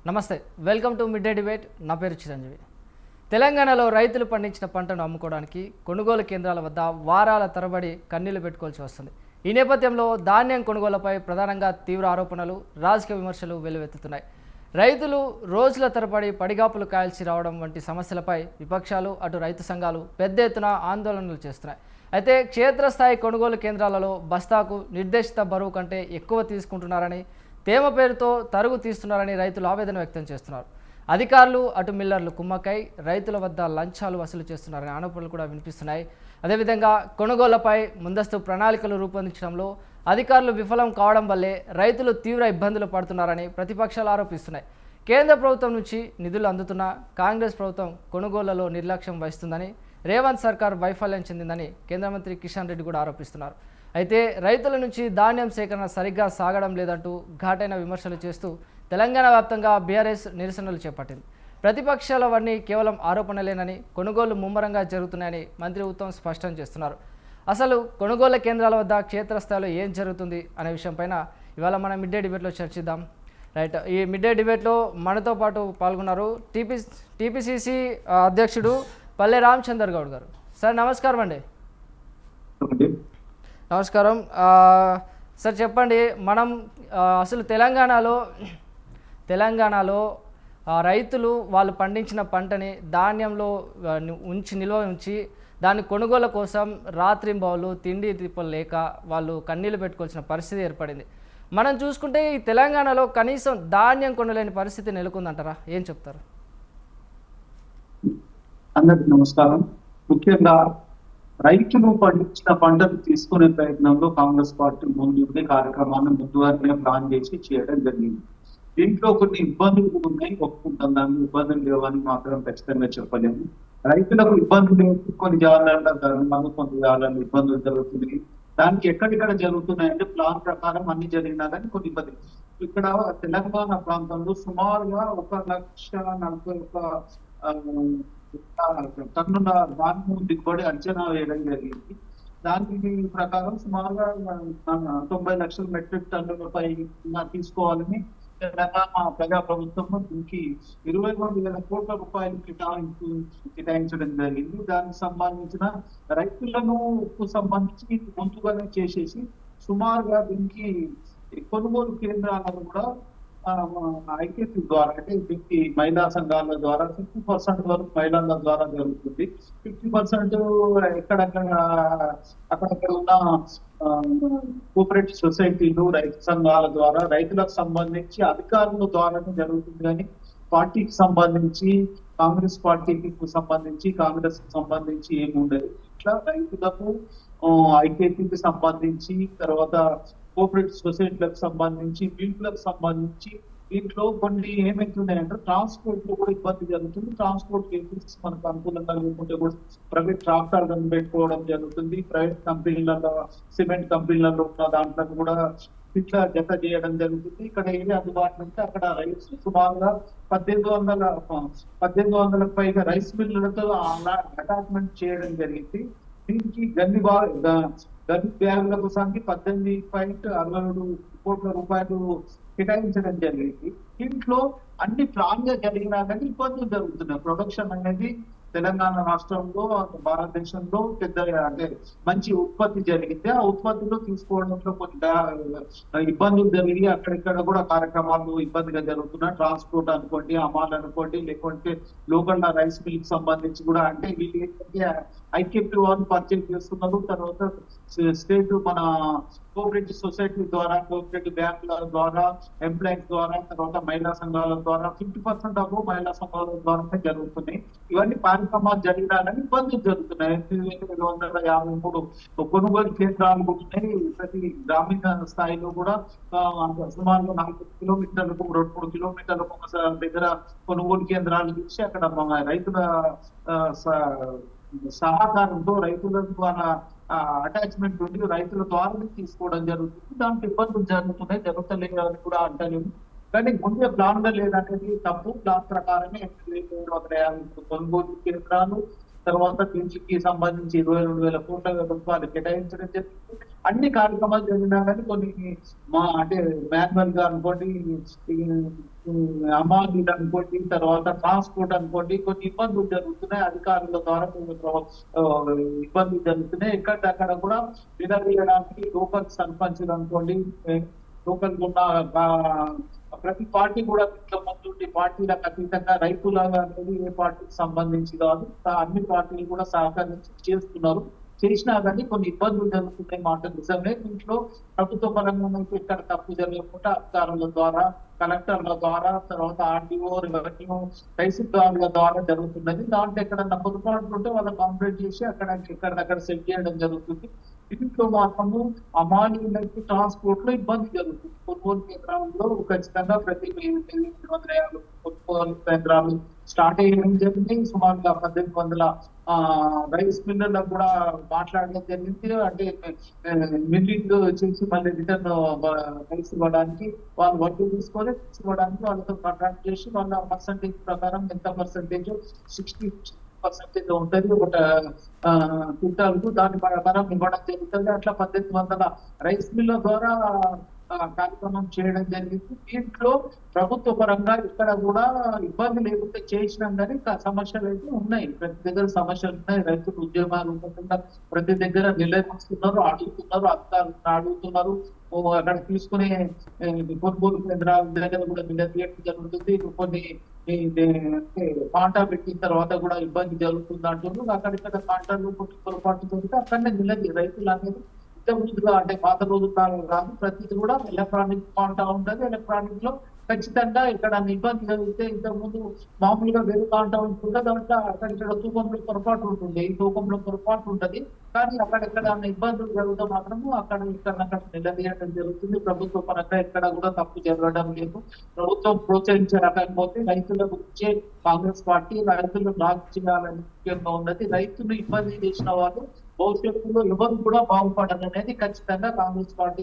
నమస్తే, welcome to mid day debate. నా పేరు చిరంజీవి. తెలంగాణలో రైతులు పండించిన పంటను అమ్ముకోవడానికి కొనుగోలు కేంద్రాల వద్ద వారాల తరబడి కన్నీళ్లు పెట్టుకోవాల్సి వస్తుంది. ఈ నేపథ్యంలో ధాన్యం కొనుగోలుపై ప్రధానంగా తీవ్ర ఆరోపణలు, రాజకీయ విమర్శలు వెల్లువెత్తుతున్నాయి. రైతులు రోజుల తరబడి పడిగాపులు కాల్చి రావడం వంటి సమస్యలపై విపక్షాలు, అటు రైతు సంఘాలు పెద్ద ఎత్తున ఆందోళనలు చేస్తున్నాయి. అయితే క్షేత్రస్థాయి కొనుగోలు కేంద్రాలలో బస్తాకు నిర్దేశిత బరువు కంటే ఎక్కువ తీసుకుంటున్నారని, తేమ పేరుతో తరుగు తీస్తున్నారని రైతులు ఆవేదన వ్యక్తం చేస్తున్నారు. అధికారులు, అటు మిల్లర్లు కుమ్మక్కై రైతుల వద్ద లంచాలు వసూలు చేస్తున్నారనే ఆరోపణలు కూడా వినిపిస్తున్నాయి. అదేవిధంగా కొనుగోళ్లపై ముందస్తు ప్రణాళికలు రూపొందించడంలో అధికారులు విఫలం కావడం వల్లే రైతులు తీవ్ర ఇబ్బందులు పడుతున్నారని ప్రతిపక్షాలు ఆరోపిస్తున్నాయి. కేంద్ర ప్రభుత్వం నుంచి నిధులు అందుతున్నా కాంగ్రెస్ ప్రభుత్వం కొనుగోళ్లలో నిర్లక్ష్యం వహిస్తుందని, రేవంత్ సర్కార్ వైఫల్యం చెందిందని కేంద్ర మంత్రి కిషన్ రెడ్డి కూడా ఆరోపిస్తున్నారు. అయితే రైతుల నుంచి ధాన్యం సేకరణ సరిగ్గా సాగడం లేదంటూ ఘాటైన విమర్శలు చేస్తూ తెలంగాణ వ్యాప్తంగా బీఆర్ఎస్ నిరసనలు చేపట్టింది. ప్రతిపక్షాలవన్నీ కేవలం ఆరోపణలేనని, కొనుగోలు ముమ్మరంగా జరుగుతున్నాయని మంత్రి ఉత్తమ్ స్పష్టం చేస్తున్నారు. అసలు కొనుగోళ్ల కేంద్రాల వద్ద క్షేత్రస్థాయిలో ఏం జరుగుతుంది అనే విషయంపైన ఇవాళ మనం మిడ్ డే డిబేట్లో చర్చిద్దాం. రైట్, ఈ మిడ్ డే డిబేట్లో మనతో పాటు పాల్గొన్నారు టీపీసీసీ అధ్యక్షుడు పల్లె రామచందర్ గౌడ్ గారు. సార్ నమస్కారం అండి. నమస్కారం సార్, చెప్పండి. మనం అసలు తెలంగాణలో రైతులు వాళ్ళు పండించిన పంటని ధాన్యంలో నిల్వ ఉంచి దాని కొనుగోలు కోసం రాత్రింబవళ్ళు తిండి తిప్పలు లేక వాళ్ళు కన్నీళ్లు పెట్టుకోవాల్సిన పరిస్థితి ఏర్పడింది. మనం చూసుకుంటే ఈ తెలంగాణలో కనీసం ధాన్యం కొనలేని పరిస్థితి నెలకొందంటారా? ఏం చెప్తారు? అందరికి నమస్కారం. ముఖ్యంగా రైతులు పండించిన పంటను తీసుకునే ప్రయత్నంలో కాంగ్రెస్ పార్టీ ముందుండి కార్యక్రమాన్ని ముందుగానే ప్లాన్ చేసి చేయడం జరిగింది. దీంట్లో కొన్ని ఇబ్బందులు ఉన్నాయి, ఒప్పుకుంటాం. దానికి ఇబ్బందులు లేవని మాత్రం ఖచ్చితంగా చెప్పలేము. రైతులకు ఇబ్బందులు కొన్ని జాగ్రత్తలు ధర్మంగా కొన్ని జాగ్రత్తలు ఇబ్బందులు జరుగుతున్నాయి. దానికి ఎక్కడెక్కడ జరుగుతున్నాయంటే ప్లాన్ ప్రకారం అన్ని జరిగినా కానీ కొన్ని ఇబ్బంది. ఇక్కడ తెలంగాణ ప్రాంతంలో సుమారుగా 1,41,000 టన్నుల ధాన్యం దిగుబడి అంచనా వేయడం జరిగింది. దాని ప్రకారం సుమారుగా 90 లక్షల మెట్రిక్ టన్నులపై తీసుకోవాలని తెలంగాణ ప్రజాప్రభుత్వం దీనికి 23,000 కోట్ల రూపాయలు కేటాయించడం జరిగింది. దానికి సంబంధించిన రైతులను సంబంధించి ముందుగానే చేసేసి సుమారుగా దీనికి కొనుగోలు కేంద్రాలను కూడా ఐకేపీ ద్వారా, అంటే దీనికి మహిళా సంఘాల ద్వారా 50% వరకు మహిళల ద్వారా జరుగుతుంది. 50% అక్కడక్కడ ఉన్న కోఆపరేటివ్ సొసైటీలు, రైతు సంఘాల ద్వారా, రైతులకు సంబంధించి అధికారుల ద్వారానే జరుగుతుంది. కానీ పార్టీకి సంబంధించి, కాంగ్రెస్ పార్టీకి సంబంధించి, కాంగ్రెస్ కి సంబంధించి ఏమి ఉండదు. ఇట్లా రైతులకు ఐకేపీకి సంబంధించి, తర్వాత కోఆపరేటివ్ సొసైటీలకు సంబంధించి, మిల్లులకు సంబంధించి దీంట్లో కొన్ని ఏమైతున్నాయంటే ట్రాన్స్పోర్ట్ లో కూడా ఇబ్బంది జరుగుతుంది. ట్రాన్స్పోర్ట్ వెహికల్స్ మనకు అనుకూలంగా లేకుంటే కూడా ప్రైవేట్ ట్రాక్టర్లను పెట్టుకోవడం జరుగుతుంది. ప్రైవేట్ కంపెనీలలో, సిమెంట్ కంపెనీలలో ఉన్న దాంట్లో కూడా ఇట్లా జత చేయడం జరుగుతుంది. ఇక్కడ ఏది అందుబాటులో ఉంటే అక్కడ రైస్ సుమారుగా 1800 పైగా రైస్ మిల్లులతో అటాచ్మెంట్ చేయడం జరిగింది. దీనికి గన్ని బ్యాగులకు సంఖ్య 18.67 కోట్ల రూపాయలు కేటాయించడం జరిగింది. దీంట్లో అన్ని ప్లాన్ గా జరిగినా కానీ ఇబ్బందులు జరుగుతున్నాయి. ప్రొడక్షన్ అనేది తెలంగాణ రాష్ట్రంలో, భారతదేశంలో పెద్ద అంటే మంచి ఉత్పత్తి జరిగింది. ఆ ఉత్పత్తిలో తీసుకోవడంలో కొన్ని ఇబ్బందులు జరిగి అక్కడిక్కడ కూడా కార్యక్రమాలు ఇబ్బందిగా జరుగుతున్నాయి. ట్రాన్స్పోర్ట్ అనుకోండి, అమాల్ అనుకోండి, లేకుంటే లోకల్ రైస్ మిల్ కి సంబంధించి కూడా, అంటే వీళ్ళు ఏంటంటే ఐకేపీ వాళ్ళు పర్చేజ్ చేస్తున్నారు. తర్వాత స్టేట్ మన కోఆపరేటివ్ సొసైటీ ద్వారా, కోఆపరేటివ్ బ్యాంకుల ద్వారా, ఎంప్లాయీస్ ద్వారా, తర్వాత మహిళా సంఘాల ద్వారా 50% మహిళా సంఘాల ద్వారానే జరుగుతున్నాయి. ఇవన్నీ కార్యక్రమాలు జరిగినాలని ఇబ్బందులు జరుగుతున్నాయి. 8,253 కొనుగోలు కేంద్రాలు ఉన్నాయి. ప్రతి గ్రామీణ స్థాయిలో కూడా సుమారు 4 కిలోమీటర్లకు, 2-3 కిలోమీటర్లకు ఒక దగ్గర కొనుగోలు కేంద్రాలు చూసి అక్కడ రైతుల సహకారంతో, రైతుల ద్వారా అటాచ్మెంట్ ఉండి రైతుల ద్వారా తీసుకోవడం జరుగుతుంది. దాంట్లో ఇబ్బందులు జరుగుతున్నాయి, జరుగుతలేదు అని కూడా అంటలేము. కానీ ముందే ప్లాన్ గా లేదనేది తప్పు. ప్లాన్ ప్రకారమే 8,253 కొనుగోలు కేంద్రాలు, తర్వాత దీనికి సంబంధించి 22,000 కోట్ల రూపాయలు కేటాయించడం జరిగింది. అన్ని కార్యక్రమాలు జరిగినా కానీ కొన్ని అంటే మాన్యువల్ గా అనుకోండి అమానీలు అనుకోండి, తర్వాత ట్రాన్స్పోర్ట్ అనుకోండి, కొన్ని ఇబ్బందులు జరుగుతున్నాయి. అధికారుల ద్వారా కొన్ని ఇబ్బందులు జరుగుతున్నాయి. ఎక్కడక్కడ కూడా విడదీయడానికి లోకల్ సర్పంచులు అనుకోండి, లోకల్ ఉన్న ప్రతి పార్టీ కూడా ఇంట్లో ముందుండి పార్టీలకు అతీతంగా రైతుల అనేది ఏ పార్టీకి సంబంధించి కాదు, అన్ని పార్టీలు కూడా సహకరించి చేస్తున్నారు. చేసినా కానీ కొన్ని ఇబ్బందులు జరుగుతున్నాయి మాట నిజమే. దీంట్లో ప్రభుత్వ పరంగా అయితే ఇక్కడ తప్పు జరగకుండా అధికారుల ద్వారా, కలెక్టర్ల ద్వారా, తర్వాత ఆర్డీఓ, రెవెన్యూ, తహసీల్దారుల ద్వారా జరుగుతున్నది. దాంట్లో ఎక్కడన్నా పొరపాట్లు ఉంటే వాళ్ళ కంప్లైంట్ చేసి ఎక్కడక్కడ సెట్ చేయడం జరుగుతుంది. దీంట్లో మాత్రము అమానీయులకి ట్రాన్స్పోర్ట్ లో ఇబ్బంది జరుగుతుంది. కొనుగోలు కేంద్రాల్లో ఖచ్చితంగా ప్రతి 850 కొనుగోలు కేంద్రాలు స్టార్ట్ అయ్యడం జరిగింది. సుమారుగా 1800 రైస్ మిల్లర్లకు కూడా మాట్లాడడం జరిగింది. అంటే మిల్లింగ్ చేసి మళ్ళీ రిటర్న్ రైస్ ఇవ్వడానికి వాళ్ళు వడ్డీ తీసుకొని ఇవ్వడానికి వాళ్ళతో కాంట్రాక్ట్ చేసి వాళ్ళ పర్సంటేజ్ ప్రకారం ఎంత పర్సంటేజ్ 60% ఉంటుంది ఒక క్వింటాల్కు, దాని ప్రకారం ఇవ్వడం జరుగుతుంది. అట్లా 1800 రైస్ మిల్ల ద్వారా కార్యక్రమం చేయడం జరిగింది. దీంట్లో ప్రభుత్వ పరంగా ఇక్కడ కూడా ఇబ్బంది లేకుండా చేసినాం కానీ సమస్యలు అయితే ఉన్నాయి. ప్రతి దగ్గర సమస్యలు ఉన్నాయి. రైతులు ఉద్యమాలు ఉండకుండా ప్రతి దగ్గర నిలదీస్తున్నారు, అడుగుతున్నారు, అధికారులను అడుగుతున్నారు. అక్కడ తీసుకునే కొనుగోలు కేంద్రాల దగ్గర కూడా నిలదీయడం జరుగుతుంది. కొన్ని కాంటా పెట్టిన తర్వాత కూడా ఇబ్బంది జరుగుతుంది అంటున్నారు. అక్కడిక్కడ కాంటాలు కొన్ని పొరపాటు జరిగితే అక్కడనే నిలదీ రైతులు అనేది ముందుగా అంటే పాత రోజుల్లో కాదు, ప్రతిది కూడా ఎలక్ట్రానిక్ కాంటా ఉంటుంది. ఎలక్ట్రానిక్ లో ఖచ్చితంగా ఇక్కడ ఇబ్బంది కలిగితే ఇంతకుముందు మామూలుగా వేరే కాంటా ఉంటుంటే దాంట్లో అక్కడిక్కడ తూకంలో పొరపాటు ఉంటుంది, ఈ తూకంలో పొరపాటు ఉంటుంది. కానీ అక్కడెక్కడ ఇబ్బందులు జరుగుతూ మాత్రము ఇక్కడ నిలదీయడం జరుగుతుంది. ప్రభుత్వ పరంగా ఎక్కడ కూడా తప్పు జరగడం లేదు. ప్రభుత్వం ప్రోత్సహించకపోతే రైతుల గురించే కాంగ్రెస్ పార్టీ రైతులను లాక్ చేయాలని ముఖ్యంగా ఉన్నది. రైతులు ఇబ్బంది చేసిన వాళ్ళు భవిష్యత్తులో ఎవరు కూడా బాగుపడాలనేది ఖచ్చితంగా కాంగ్రెస్ పార్టీ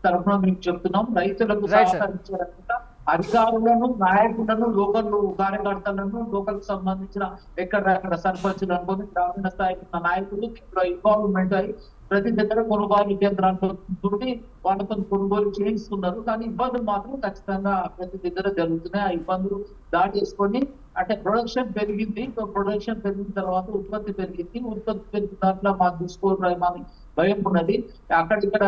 తరఫున మేము చెప్తున్నాం. రైతులకు సహకరించాలంటే అధికారులను, నాయకులను, లోకల్ కార్యకర్తలను, లోకల్ సంబంధించిన ఎక్కడెక్కడ సర్పంచులు అనుకుని గ్రామీణ స్థాయికి ఉన్న నాయకులు దీంట్లో ఇన్వాల్వ్మెంట్ అయ్యి ప్రతి దగ్గర కొనుగోలు కేంద్రాలతో తోటి వాళ్ళతో కొనుగోలు చేయిస్తున్నారు. కానీ ఇబ్బందులు మాత్రం ఖచ్చితంగా ప్రతి దగ్గర జరుగుతున్నాయి. ఆ ఇబ్బందులు దాటేసుకొని అంటే ప్రొడక్షన్ పెరిగింది. ప్రొడక్షన్ పెరిగిన తర్వాత ఉత్పత్తి పెరిగింది. ఉత్పత్తి పెరిగిన దాంట్లో మా దుష్కోని భయం ఉన్నది. అక్కడిక్కడ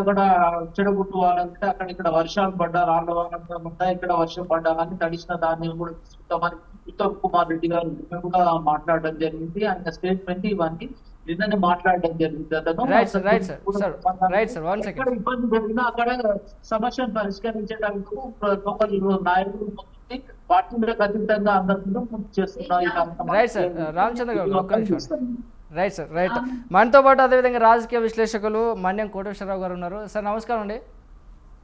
చెడగొట్టు వాళ్ళంటే అక్కడిక్కడ వర్షాలు పడ్డా, రాళ్ళ వాహనం పడ్డా, ఇక్కడ వర్షం పడ్డా కానీ తడిసిన ధాన్యం కూడా తీసుకుంటామని ఉత్తమ్ కుమార్ రెడ్డి గారు కూడా మాట్లాడడం జరిగింది. ఆయన స్టేట్మెంట్ ఇవన్నీ నిన్ననే మాట్లాడడం జరిగింది. ఎక్కడ ఇబ్బంది జరిగినా అక్కడ సమస్యను పరిష్కరించడానికి నాయకులు పార్టీలకు అతీతంగా అందరూ చేస్తున్నారు. Right sir, right. మనతో పాటు అదేవిధంగా రాజకీయ విశ్లేషకులు మన్యం కోటేశ్వరరావు గారు ఉన్నారు. సార్ నమస్కారం అండి.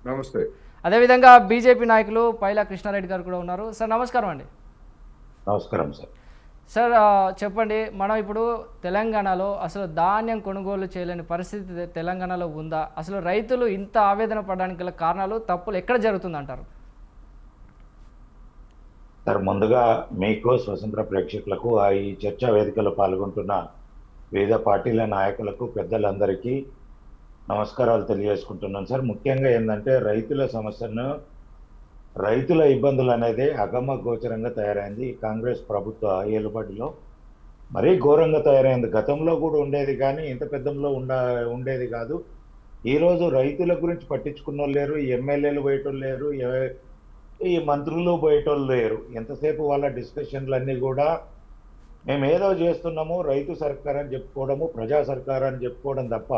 నమస్తే. అదేవిధంగా బీజేపీ నాయకులు పైలా కృష్ణారెడ్డి గారు కూడా ఉన్నారు. సార్ నమస్కారం అండి. నమస్కారం సార్. సార్ చెప్పండి, మనం ఇప్పుడు తెలంగాణలో అసలు ధాన్యం కొనుగోలు చేయలేని పరిస్థితి తెలంగాణలో ఉందా? అసలు రైతులు ఇంత ఆవేదన పడడానికి గల కారణాలు, తప్పులు ఎక్కడ జరుగుతుందంటారు? సార్ ముందుగా మీకు, స్వతంత్ర ప్రేక్షకులకు, ఈ చర్చా వేదికలో పాల్గొంటున్న వివిధ పార్టీల నాయకులకు, పెద్దలందరికీ నమస్కారాలు తెలియజేసుకుంటున్నాను సార్. ముఖ్యంగా ఏంటంటే రైతుల సమస్యను, రైతుల ఇబ్బందులు అనేది అగమ్య గోచరంగా తయారైంది ఈ కాంగ్రెస్ ప్రభుత్వ ఏలుబడిలో. మరీ ఘోరంగా తయారైంది. గతంలో కూడా ఉండేది కానీ ఇంత పెద్దంలో ఉండేది కాదు. ఈరోజు రైతుల గురించి పట్టించుకున్న వాళ్ళు లేరు, ఎమ్మెల్యేలు పోయేటోళ్ళు లేరు, ఈ మంత్రులు పోయేటోళ్ళు లేరు. ఎంతసేపు వాళ్ళ డిస్కషన్లన్నీ కూడా మేము ఏదో చేస్తున్నాము, రైతు సర్కార్ అని చెప్పుకోవడము, ప్రజా సర్కార్ అని చెప్పుకోవడం తప్ప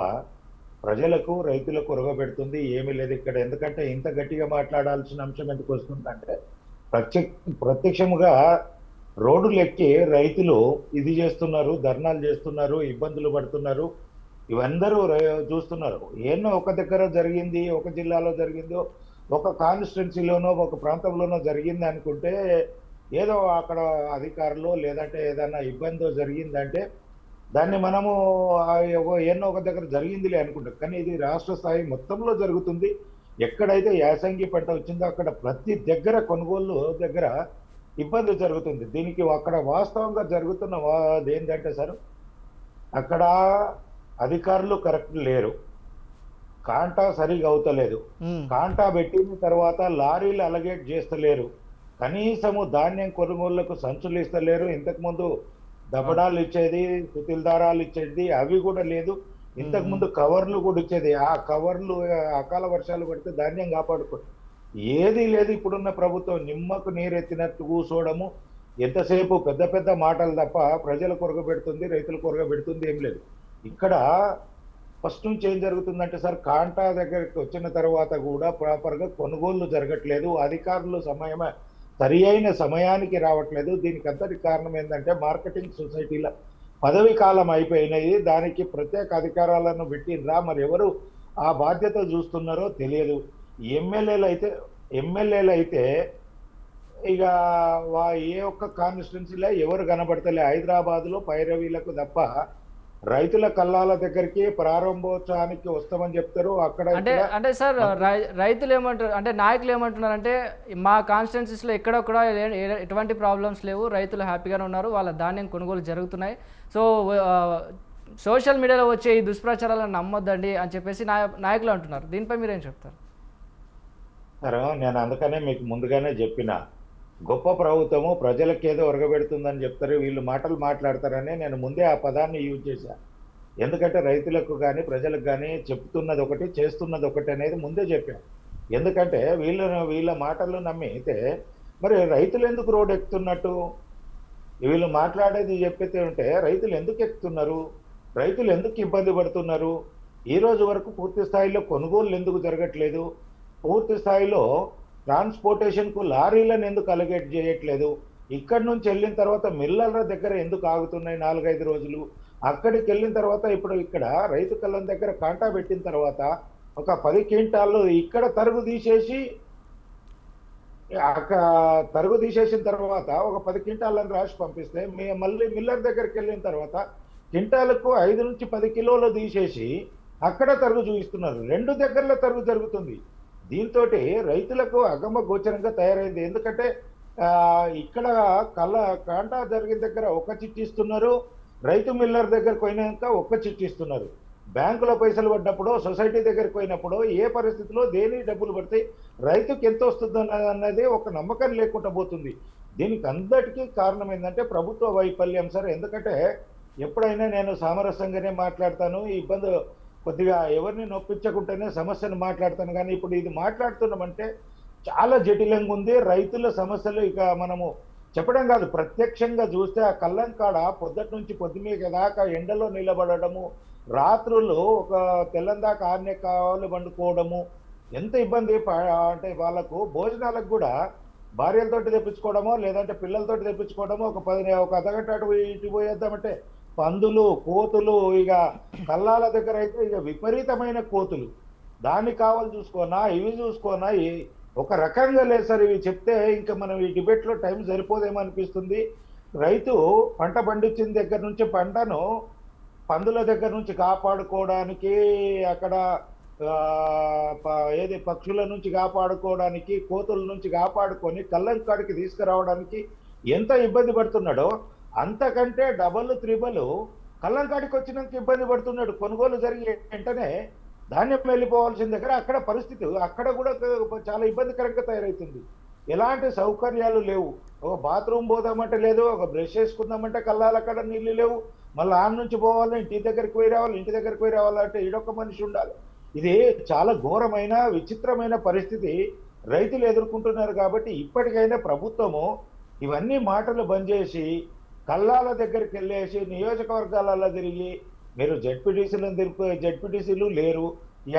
ప్రజలకు, రైతులకు ఉరగబెడుతుంది ఏమీ లేదు ఇక్కడ. ఎందుకంటే ఇంత గట్టిగా మాట్లాడాల్సిన అంశం ఎందుకు వస్తుందంటే ప్రత్యక్షంగా రోడ్డులు ఎక్కి రైతులు ఇది చేస్తున్నారు, ధర్నాలు చేస్తున్నారు, ఇబ్బందులు పడుతున్నారు. ఇవందరూ చూస్తున్నారు. ఏమో ఒక దగ్గర జరిగింది, ఒక జిల్లాలో జరిగిందో, ఒక కాన్స్టిట్యున్సీలోనో, ఒక ప్రాంతంలోనో జరిగింది అనుకుంటే ఏదో అక్కడ అధికారులు లేదంటే ఏదైనా ఇబ్బందో జరిగిందంటే దాన్ని మనము ఎన్నో ఒక దగ్గర జరిగిందిలే అనుకుంటాం. కానీ ఇది రాష్ట్ర స్థాయి మొత్తంలో జరుగుతుంది. ఎక్కడైతే యాసంగి పంట వచ్చిందో అక్కడ ప్రతి దగ్గర కొనుగోలు దగ్గర ఇబ్బంది జరుగుతుంది. దీనికి అక్కడ వాస్తవంగా జరుగుతున్న ఏంటంటే సార్, అక్కడ అధికారులు కరెక్ట్ లేరు, కాంటా సరిగా అవుతలేదు, కాంటా పెట్టిన తర్వాత లారీలు అలగేట్ చేస్తలేరు, కనీసము ధాన్యం కొనుగోళ్లకు సంచులు ఇస్తలేరు. ఇంతకుముందు దబడాలు ఇచ్చేది, సుతిల్ దారాలు ఇచ్చేది, అవి కూడా లేదు. ఇంతకుముందు కవర్లు కూడా ఇచ్చేది. ఆ కవర్లు అకాల వర్షాలు పడితే ధాన్యం కాపాడుకో ఏది లేదు. ఇప్పుడున్న ప్రభుత్వం నిమ్మకు నీరెత్తినట్టు కూర్చోవడము, ఎంతసేపు పెద్ద పెద్ద మాటలు తప్ప ప్రజలు కొరగబెడుతుంది, రైతులు కొరగబెడుతుంది ఏం లేదు. ఇక్కడ ఫస్ట్ నుంచి ఏం జరుగుతుందంటే సార్, కాంటా దగ్గరికి వచ్చిన తర్వాత కూడా ప్రాపర్గా కొనుగోళ్లు జరగట్లేదు. అధికారులు సరి అయిన సమయానికి రావట్లేదు. దీనికి అంతటి కారణం ఏంటంటే మార్కెటింగ్ సొసైటీల పదవి కాలం అయిపోయినాయి. దానికి ప్రత్యేక అధికారాలను పెట్టినరా, మరి ఎవరు ఆ బాధ్యత చూస్తున్నారో తెలియదు. ఎమ్మెల్యేలు అయితే ఇక ఏ ఒక్క కాన్స్టిట్యున్సీలో ఎవరు కనబడతలే. హైదరాబాద్లో పైరవీలకు తప్ప రైతుల కల్లాల దగ్గరికి ప్రారంభోత్సవానికి వస్తామని చెప్తారు. అక్కడ అంటే సార్ రైతులు ఏమంటారు అంటే నాయకులు ఏమంటున్నారు అంటే మా కాన్స్టిట్యున్సీస్లో ఎక్కడ కూడా ఎటువంటి ప్రాబ్లమ్స్ లేవు, రైతులు హ్యాపీగానే ఉన్నారు, వాళ్ళ ధాన్యం కొనుగోలు జరుగుతున్నాయి. సో సోషల్ మీడియాలో వచ్చే ఈ దుష్ప్రచారాలను నమ్మొద్దండి అని చెప్పేసి నాయకులు అంటున్నారు. దీనిపై మీరేం చెప్తారు? సరే, నేను అందుకనే మీకు ముందుగానే చెప్పిన, గొప్ప ప్రభుత్వము ప్రజలకేదో ఒరగబెడుతుందని చెప్తారు, వీళ్ళు మాటలు మాట్లాడతారని నేను ముందే ఆ పదాన్ని యూజ్ చేశాను. ఎందుకంటే రైతులకు కానీ ప్రజలకు కానీ చెప్తున్నది ఒకటి, చేస్తున్నది ఒకటి అనేది ముందే చెప్పాను. ఎందుకంటే వీళ్ళ మాటలు నమ్మితే మరి రైతులు ఎందుకు రోడ్ ఎక్కుతున్నట్టు? వీళ్ళు మాట్లాడేది చెప్పితే ఉంటే రైతులు ఎందుకు ఎక్కుతున్నారు, రైతులు ఎందుకు ఇబ్బంది పడుతున్నారు? ఈ రోజు వరకు పూర్తి స్థాయిలో కొనుగోలు ఎందుకు జరగట్లేదు? పూర్తి స్థాయిలో ట్రాన్స్పోర్టేషన్కు లారీలను ఎందుకు అలొకేట్ చేయట్లేదు? ఇక్కడి నుంచి వెళ్ళిన తర్వాత మిల్లర్ల దగ్గర ఎందుకు ఆగుతున్నాయి 4-5 రోజులు? అక్కడికి వెళ్ళిన తర్వాత ఇప్పుడు ఇక్కడ రైతు కళ్ళం దగ్గర కాంటా పెట్టిన తర్వాత ఒక 10 క్వింటాళ్ళు ఇక్కడ తరుగు తీసేసి తీసేసిన తర్వాత ఒక 10 క్వింటాళ్ళని రాసి పంపిస్తే మళ్ళీ మిల్లర్ దగ్గరికి వెళ్ళిన తర్వాత క్వింటాలకు 5 నుంచి 10 కిలోలు తీసేసి అక్కడ తరుగు చూపిస్తున్నారు. 2 దగ్గరలో తరుగు జరుగుతుంది. దీంతో రైతులకు అగమ్య గోచరంగా తయారైంది. ఎందుకంటే ఇక్కడ కాంటా జరిగిన దగ్గర ఒక చిట్టి ఇస్తున్నారు, రైతు మిల్లర్ దగ్గరకు పోయినాక ఒక్క చిట్టి ఇస్తున్నారు. బ్యాంకులో పైసలు పడ్డప్పుడు, సొసైటీ దగ్గరికి పోయినప్పుడు ఏ పరిస్థితిలో దేని డబ్బులు పడితే రైతుకి ఎంత వస్తుంది అన్నది ఒక నమ్మకం లేకుండా పోతుంది. దీనికి అందరికీ కారణం ఏంటంటే ప్రభుత్వ వైఫల్యం సార్. ఎందుకంటే ఎప్పుడైనా నేను సామరస్యంగానే మాట్లాడతాను, ఈ ఇబ్బంది కొద్దిగా ఎవరిని నొప్పించకుండానే సమస్యను మాట్లాడతాను. కానీ ఇప్పుడు ఇది మాట్లాడుతున్నామంటే చాలా జటిలంగా ఉంది. రైతుల సమస్యలు ఇక మనము చెప్పడం కాదు, ప్రత్యక్షంగా చూస్తే ఆ కళ్ళం కాడ పొద్దుటి నుంచి పొద్దుమీక దాకా ఎండలో నిలబడము, రాత్రులు ఒక తెల్లం దాకా ఆన్య కావాలి వండుకోవడము, ఎంత ఇబ్బంది. అంటే వాళ్ళకు భోజనాలకు కూడా భార్యలతోటి తెప్పించుకోవడమో లేదంటే పిల్లలతోటి తెప్పించుకోవడమో, ఒక అర్ధగంట అటు ఇటు పోయేద్దామంటే పందులు, కోతులు, ఇక కల్లాల దగ్గర అయితే ఇక విపరీతమైన కోతులు. దాన్ని కావాలి చూసుకోనా, ఇవి చూసుకోనా, ఒక రకంగా లేదు సార్. ఇవి చెప్తే ఇంకా మనం ఈ డిబేట్లో టైం సరిపోదేమో అనిపిస్తుంది. రైతు పంట పండించిన దగ్గర నుంచి పంటను పందుల దగ్గర నుంచి కాపాడుకోవడానికి, అక్కడ పక్షుల నుంచి కాపాడుకోవడానికి, కోతుల నుంచి కాపాడుకొని కళ్ళం కాడికి తీసుకురావడానికి ఎంత ఇబ్బంది పడుతున్నాడో అంతకంటే డబల్ త్రిబల్ కళ్ళం కాడికి వచ్చినాక ఇబ్బంది పడుతున్నాడు. కొనుగోలు జరిగి వెంటనే ధాన్యం వెళ్ళిపోవాల్సిన దగ్గర అక్కడ పరిస్థితి అక్కడ కూడా చాలా ఇబ్బందికరంగా తయారవుతుంది. ఎలాంటి సౌకర్యాలు లేవు. ఒక బాత్రూమ్ పోదామంటే లేదు, ఒక బ్రష్ వేసుకుందామంటే కళ్ళాల అక్కడ నీళ్ళు లేవు, మళ్ళీ ఆడ నుంచి పోవాలి, ఇంటి దగ్గరికి పోయి రావాలి, ఇంటి దగ్గరికి పోయి రావాలంటే ఈడొక్క మనిషి ఉండాలి. ఇది చాలా ఘోరమైన విచిత్రమైన పరిస్థితి రైతులు ఎదుర్కొంటున్నారు. కాబట్టి ఇప్పటికైనా ప్రభుత్వము ఇవన్నీ మాటలు బంద్ చేసి కల్లాల దగ్గరికి వెళ్ళేసి నియోజకవర్గాలలో తిరిగి, మీరు జెడ్పీటీసీలు లేరు,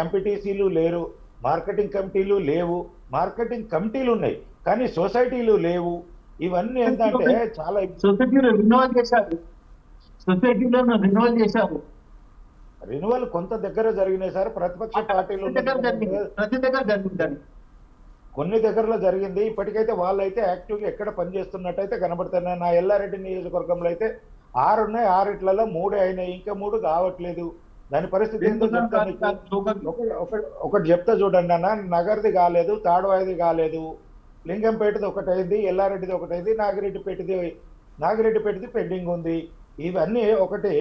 ఎంపీటీసీలు లేరు, మార్కెటింగ్ కమిటీలు లేవు, మార్కెటింగ్ కమిటీలు ఉన్నాయి కానీ సొసైటీలు లేవు. ఇవన్నీ ఏంటంటే చాలా సొసైటీలో రిన్యూవల్ చేశారు. రిన్యువల్ కొంత దగ్గర జరిగినాయి సార్. ప్రతిపక్ష పార్టీలు ప్రతి దగ్గర జరుగుతుంది, కొన్ని దగ్గరలో జరిగింది. ఇప్పటికైతే వాళ్ళైతే యాక్టివ్గా ఎక్కడ పనిచేస్తున్నట్టయితే కనబడుతున్నాయి. నా ఎల్లారెడ్డి నియోజకవర్గంలో అయితే 6 ఉన్నాయి, 6 3 అయినాయి, ఇంకా 3 కావట్లేదు. దాని పరిస్థితి ఏంటో చెప్తాను. ఒకటి చెప్తా చూడండి అన్న, నగర్ది కాలేదు, తాడువాయిది కాలేదు, లింగంపేటది ఒకటైంది, ఎల్లారెడ్డిది ఒకటైంది, నాగిరెడ్డిపేటది పెండింగ్ ఉంది. ఇవన్నీ ఒకటి.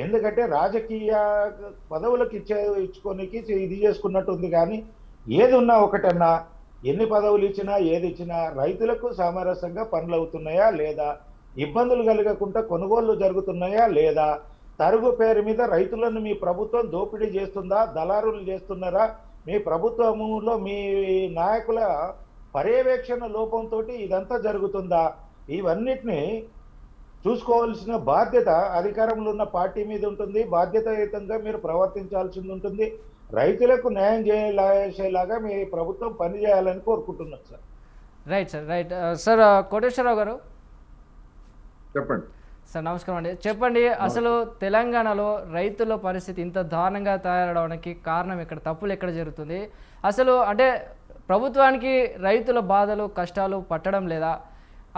ఎందుకంటే రాజకీయ పదవులకు ఇచ్చుకోనికి ఇది చేసుకున్నట్టు ఉంది. కానీ ఏది ఉన్నా ఒకటన్నా ఎన్ని పదవులు ఇచ్చినా ఏది ఇచ్చినా రైతులకు సామరస్యంగా పనులు అవుతున్నాయా లేదా, ఇబ్బందులు కలగకుండా కొనుగోళ్లు జరుగుతున్నాయా లేదా, తరుగు పేరు మీద రైతులను మీ ప్రభుత్వం దోపిడీ చేస్తుందా, దళారులు చేస్తున్నారా, మీ ప్రభుత్వములో మీ నాయకుల పర్యవేక్షణ లోపంతో ఇదంతా జరుగుతుందా, ఇవన్నిటిని చూసుకోవాల్సిన బాధ్యత అధికారంలో ఉన్న పార్టీ మీద ఉంటుంది. బాధ్యతాయుతంగా మీరు ప్రవర్తించాల్సి ఉంటుంది. రైతులకు న్యాయం చేసేలాగా మీ ప్రభుత్వం పనిచేయాలని కోరుకుంటున్నాను sir. Right sir, right sir. Koteswararao గారు చెప్పండి సార్. నమస్కారం అండి. చెప్పండి, అసలు తెలంగాణలో రైతుల పరిస్థితి ఇంత దారుణంగా తయారవడానికి కారణం ఎక్కడ, తప్పులు ఎక్కడ జరుగుతుంది? అసలు అంటే ప్రభుత్వానికి రైతుల బాధలు కష్టాలు పట్టడం లేదా?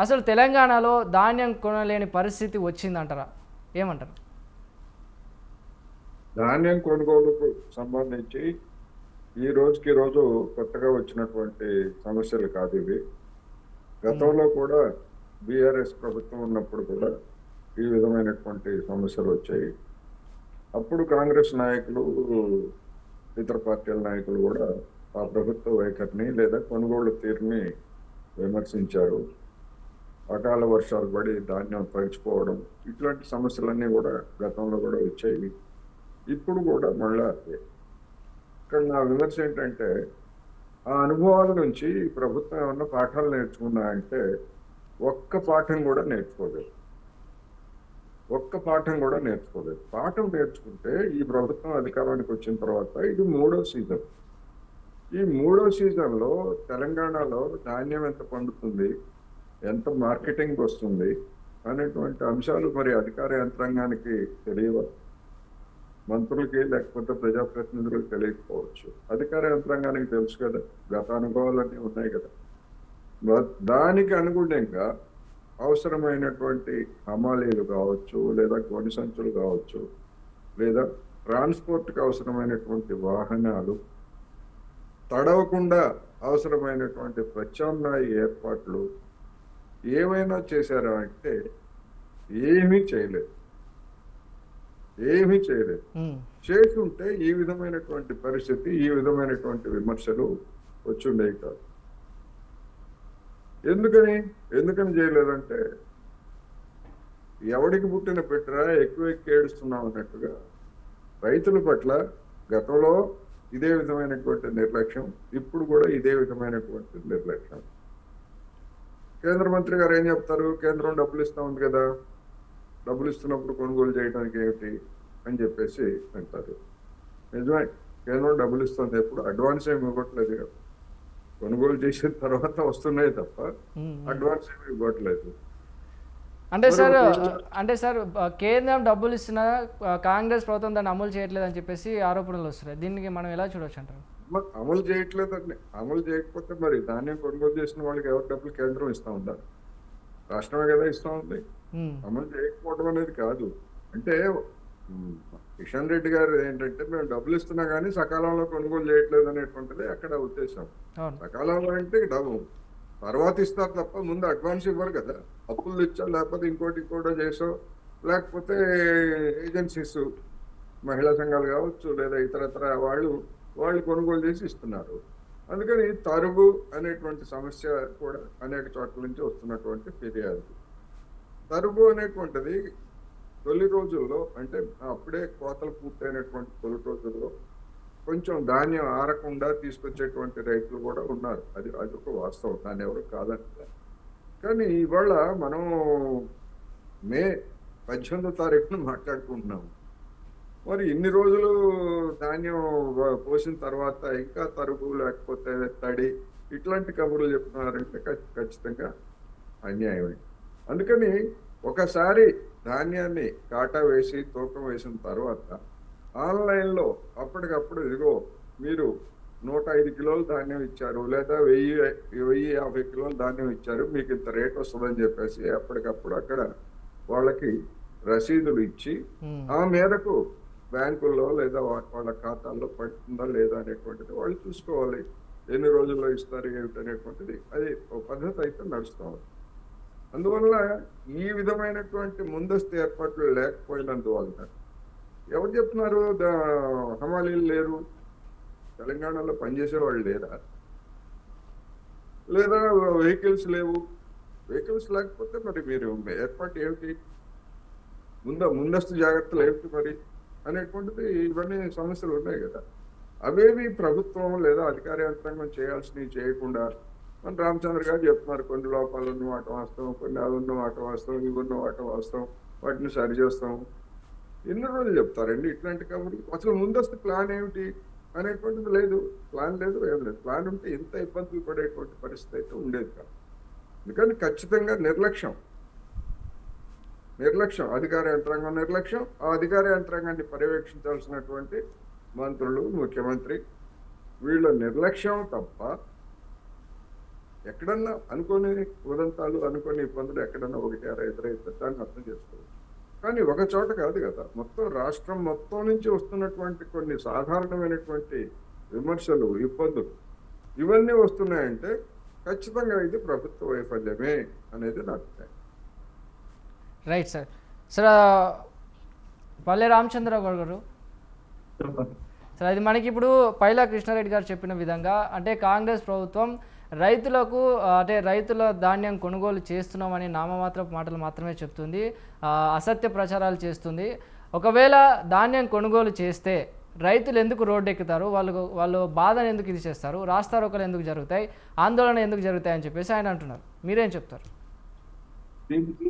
అసలు తెలంగాణలో ధాన్యం కొనలేని పరిస్థితి వచ్చిందంటారా? ఏమంటారు? ధాన్యం కొనుగోలుకు సంబంధించి ఈ రోజుకి రోజు కొత్తగా వచ్చినటువంటి సమస్యలు కాదు ఇవి. గతంలో కూడా బీఆర్ఎస్ ప్రభుత్వం ఉన్నప్పుడు కూడా ఈ విధమైనటువంటి సమస్యలు వచ్చాయి. అప్పుడు కాంగ్రెస్ నాయకులు, ఇతర పార్టీల నాయకులు కూడా ఆ ప్రభుత్వ వైఖరిని లేదా కొనుగోలు తీరుని విమర్శించారు. అకాల వర్షాలు పడి ధాన్యం పడిచిపోవడం, ఇట్లాంటి సమస్యలన్నీ కూడా గతంలో కూడా వచ్చాయి. ఇప్పుడు కూడా మళ్ళా అదే. ఇక్కడ నా విమర్శ ఏంటంటే, ఆ అనుభవాల నుంచి ప్రభుత్వం ఏమన్నా పాఠాలు నేర్చుకున్నా అంటే ఒక్క పాఠం కూడా నేర్చుకోలేదు. పాఠం నేర్చుకుంటే ఈ ప్రభుత్వం అధికారానికి వచ్చిన తర్వాత ఇది 3వ సీజన్. ఈ 3వ సీజన్లో తెలంగాణలో ధాన్యం ఎంత పండుతుంది, ఎంత మార్కెటింగ్ వస్తుంది అనేటువంటి అంశాలు మరి అధికార యంత్రాంగానికి తెలియవు, మంత్రులకి లేకపోతే ప్రజాప్రతినిధులకు తెలియకపోవచ్చు. అధికార యంత్రాంగానికి తెలుసు కదా, గత అనుభవాలన్నీ ఉన్నాయి కదా. దానికి అనుగుణంగా అవసరమైనటువంటి హమాలీలు కావచ్చు, లేదా గోనె సంచులు కావచ్చు, లేదా ట్రాన్స్పోర్ట్కి అవసరమైనటువంటి వాహనాలు, తడవకుండా అవసరమైనటువంటి ప్రత్యామ్నాయ ఏర్పాట్లు ఏమైనా చేశారా అంటే ఏమీ చేయలేదు. చేసుంటే ఈ విధమైనటువంటి పరిస్థితి, ఈ విధమైనటువంటి విమర్శలు వచ్చుండేవి కాదు. ఎందుకని చేయలేదంటే, ఎవడికి పుట్టిన పెట్టరా ఎక్కువ ఏడుస్తున్నాం అన్నట్టుగా రైతుల పట్ల గతంలో ఇదే విధమైనటువంటి నిర్లక్ష్యం, ఇప్పుడు కూడా ఇదే విధమైనటువంటి నిర్లక్ష్యం. కేంద్ర మంత్రి గారు ఏం చెప్తారు, కేంద్రం డబ్బులు ఇస్తా ఉంది కదా, డబ్బులు ఇస్తున్నప్పుడు కొనుగోలు చేయడానికి ఏమిటి అని చెప్పేసి అంటారు. నిజమే, కేంద్రం డబ్బులు ఇస్తుంది, ఎప్పుడు అడ్వాన్స్ ఏమి ఇవ్వట్లేదు కదా, కొనుగోలు చేసిన తర్వాత వస్తున్నాయి తప్ప అడ్వాన్స్ ఏమి ఇవ్వట్లేదు. అంటే సార్ కేంద్రం డబ్బులు ఇస్తున్నా కాంగ్రెస్ ప్రభుత్వం దాన్ని అమలు చేయట్లేదు అని చెప్పేసి ఆరోపణలు వస్తున్నాయి. దీనికి మనం ఎలా చూడవచ్చు అంటారు? అమలు చేయట్లేదండి. అమలు చేయకపోతే మరి ధాన్యం కొనుగోలు చేసిన వాళ్ళకి ఎవరి డబ్బులు కేంద్రం ఇస్తా ఉందా? రాష్ట్రమే కదా ఇస్తా ఉంది. అమలు చేయకపోవడం అనేది కాదు. అంటే కిషన్ రెడ్డి గారు ఏంటంటే, మేము డబ్బులు ఇస్తున్నా కానీ సకాలంలో కొనుగోలు చేయట్లేదు అనేటువంటిది అక్కడ ఉద్దేశం. సకాలంలో అంటే డబ్బు తర్వాత ఇస్తారు తప్ప ముందు అడ్వాన్స్ ఇవ్వరు కదా. అప్పులు ఇచ్చా, లేకపోతే ఇంకోటి చేసో, లేకపోతే ఏజెన్సీస్, మహిళా సంఘాలు కావచ్చు, లేదా ఇతరత్ర వాళ్ళు కొనుగోలు చేసి ఇస్తున్నారు. అందుకని తరుగు అనేటువంటి సమస్య కూడా అనేక చోట్ల నుంచి వస్తున్నటువంటి ఫిర్యాదు. తరుగు అనేటువంటిది తొలి రోజుల్లో, అంటే అప్పుడే కోతలు పూర్తయినటువంటి తొలి రోజుల్లో కొంచెం ధాన్యం ఆరకుండా తీసుకొచ్చేటువంటి రైతులు కూడా ఉన్నారు. అది ఒక వాస్తవం, దాన్ని ఎవరు కాదంటారు. కానీ ఇవాళ మనం మే 18వ తారీఖున మాట్లాడుకుంటున్నాము. మరి ఇన్ని రోజులు ధాన్యం పోసిన తర్వాత ఇంకా తరుగు లేకపోతే తడి ఇట్లాంటి కబుర్లు చెప్తున్నారంటే ఖచ్చితంగా అన్యాయమే. అందుకని ఒకసారి ధాన్యాన్ని కాటా వేసి తూకం వేసిన తర్వాత ఆన్లైన్లో అప్పటికప్పుడు ఇదిగో మీరు 105 కిలోలు ధాన్యం ఇచ్చారు, లేదా 1050 కిలోలు ధాన్యం ఇచ్చారు, మీకు ఇంత రేట్ వస్తుందని చెప్పేసి అప్పటికప్పుడు అక్కడ వాళ్ళకి రసీదులు ఇచ్చి ఆ మేరకు బ్యాంకుల్లో లేదా వాళ్ళ ఖాతాల్లో పడుతుందా లేదా అనేటువంటిది వాళ్ళు చూసుకోవాలి. ఎన్ని రోజుల్లో ఇస్తారు ఏమిటనేటువంటిది అది ఒక పద్ధతి అయితే నడుస్తూ ఉంది. అందువల్ల ఈ విధమైనటువంటి ముందస్తు ఏర్పాట్లు లేకపోయినందువల్ల ఎవరు చెప్తున్నారు హమాలీలు లేరు, తెలంగాణలో పనిచేసే వాళ్ళు లేదా? లేదా వెహికల్స్ లేవు. వెహికల్స్ లేకపోతే మరి మీరు ఏర్పాటు ఏమిటి, ముందస్తు జాగ్రత్తలు ఏమిటి మరి అనేటువంటిది, ఇవన్నీ సమస్యలు ఉన్నాయి కదా. అవేవి ప్రభుత్వం లేదా అధికార యంత్రాంగం చేయాల్సినవి చేయకుండా మన రామచంద్ర గారు చెప్తున్నారు, కొన్ని లోపాలు ఉన్న మాట వాస్తవం, కొన్ని అవి ఉన్న మాట వాస్తవం, ఇవి ఉన్న మాట వాస్తవం, వాటిని సరి చేస్తాం. ఎన్ని రోజులు చెప్తారండి ఇట్లాంటి కబుర్లు? అసలు ముందస్తు ప్లాన్ ఏమిటి అనేటువంటిది లేదు. ప్లాన్ లేదు, ఏం లేదు. ప్లాన్ ఉంటే ఇంత ఇబ్బందులు పడేటువంటి పరిస్థితి అయితే ఉండేది కాదు. ఎందుకంటే ఖచ్చితంగా నిర్లక్ష్యం, అధికార యంత్రాంగం నిర్లక్ష్యం. ఆ అధికార యంత్రాంగాన్ని పర్యవేక్షించాల్సినటువంటి మంత్రులు, ముఖ్యమంత్రి, వీళ్ళ నిర్లక్ష్యం తప్ప ఎక్కడన్నా అనుకోని ఉదంతాలు, అనుకోని ఇబ్బందులు ఎక్కడన్నా ఒకటి ఎదురైతే దాన్ని అర్థం చేసుకోవచ్చు. కానీ ఒక చోట కాదు కదా, మొత్తం రాష్ట్రం మొత్తం నుంచి వస్తున్నటువంటి కొన్ని సాధారణమైనటువంటి విమర్శలు, ఇబ్బందులు ఇవన్నీ వస్తున్నాయంటే ఖచ్చితంగా ఇది ప్రభుత్వ వైఫల్యమే అనేది నా అభిప్రాయం. Right sir. సార్ పల్లె రామచంద్రరావు గారు, సార్ అది మనకి ఇప్పుడు పైలా కృష్ణారెడ్డి గారు చెప్పిన విధంగా అంటే కాంగ్రెస్ ప్రభుత్వం రైతులకు అంటే రైతుల ధాన్యం కొనుగోలు చేస్తున్నామని నామమాత్రపు మాటలు మాత్రమే చెప్తుంది, అసత్య ప్రచారాలు చేస్తుంది. ఒకవేళ ధాన్యం కొనుగోలు చేస్తే రైతులు ఎందుకు రోడ్డు ఎక్కుతారు, వాళ్ళు బాధను ఎందుకు ఇది చేస్తారు, రాస్తారోకలు ఎందుకు జరుగుతాయి, ఆందోళన ఎందుకు జరుగుతాయి అని చెప్పేసి ఆయన అంటున్నారు. మీరేం చెప్తారు? దీనికి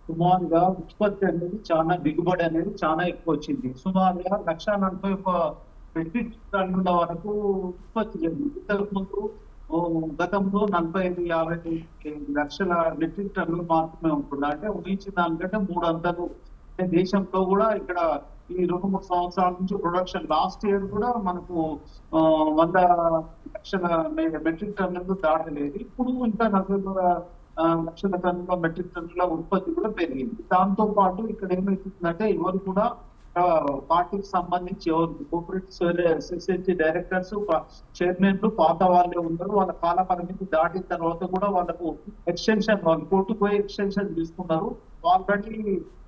సుమారుగా ఉత్పత్తి అనేది చాలా, దిగుబడి అనేది చాలా ఎక్కువ వచ్చింది. సుమారుగా 1,40,000 మెట్రిక్ టన్నుల వరకు ఉత్పత్తి జరిగింది. ఇంతకు ముందు గతంలో 45-50 లక్షల మెట్రిక్ టన్నులు మాత్రమే ఉంటుంది. అంటే ఊహించిన దానికంటే 3 అంటే దేశంలో కూడా ఇక్కడ ఈ 2-3 సంవత్సరాల నుంచి ప్రొడక్షన్, లాస్ట్ ఇయర్ కూడా మనకు 100 లక్షల మెట్రిక్ టన్నులు దాటలేదు. ఇప్పుడు ఇంకా 40 లక్షల టన్నుల మెట్రిక్ టన్నుల ఉత్పత్తి కూడా పెరిగింది. దాంతో పాటు ఇక్కడ ఏమైతుందంటే ఎవరు కూడా పార్టీకి సంబంధించి ఎవరు కోఆపరేటివ్ సొసైటీ డైరెక్టర్స్, చైర్మన్లు పాత వాళ్ళే ఉన్నారు. వాళ్ళ కాల పరిమితి దాటిన తర్వాత కూడా వాళ్ళకు ఎక్స్టెన్షన్, వాళ్ళు కోర్టుకు పోయి ఎక్స్టెన్షన్ తీసుకున్నారు. ఆల్రెడీ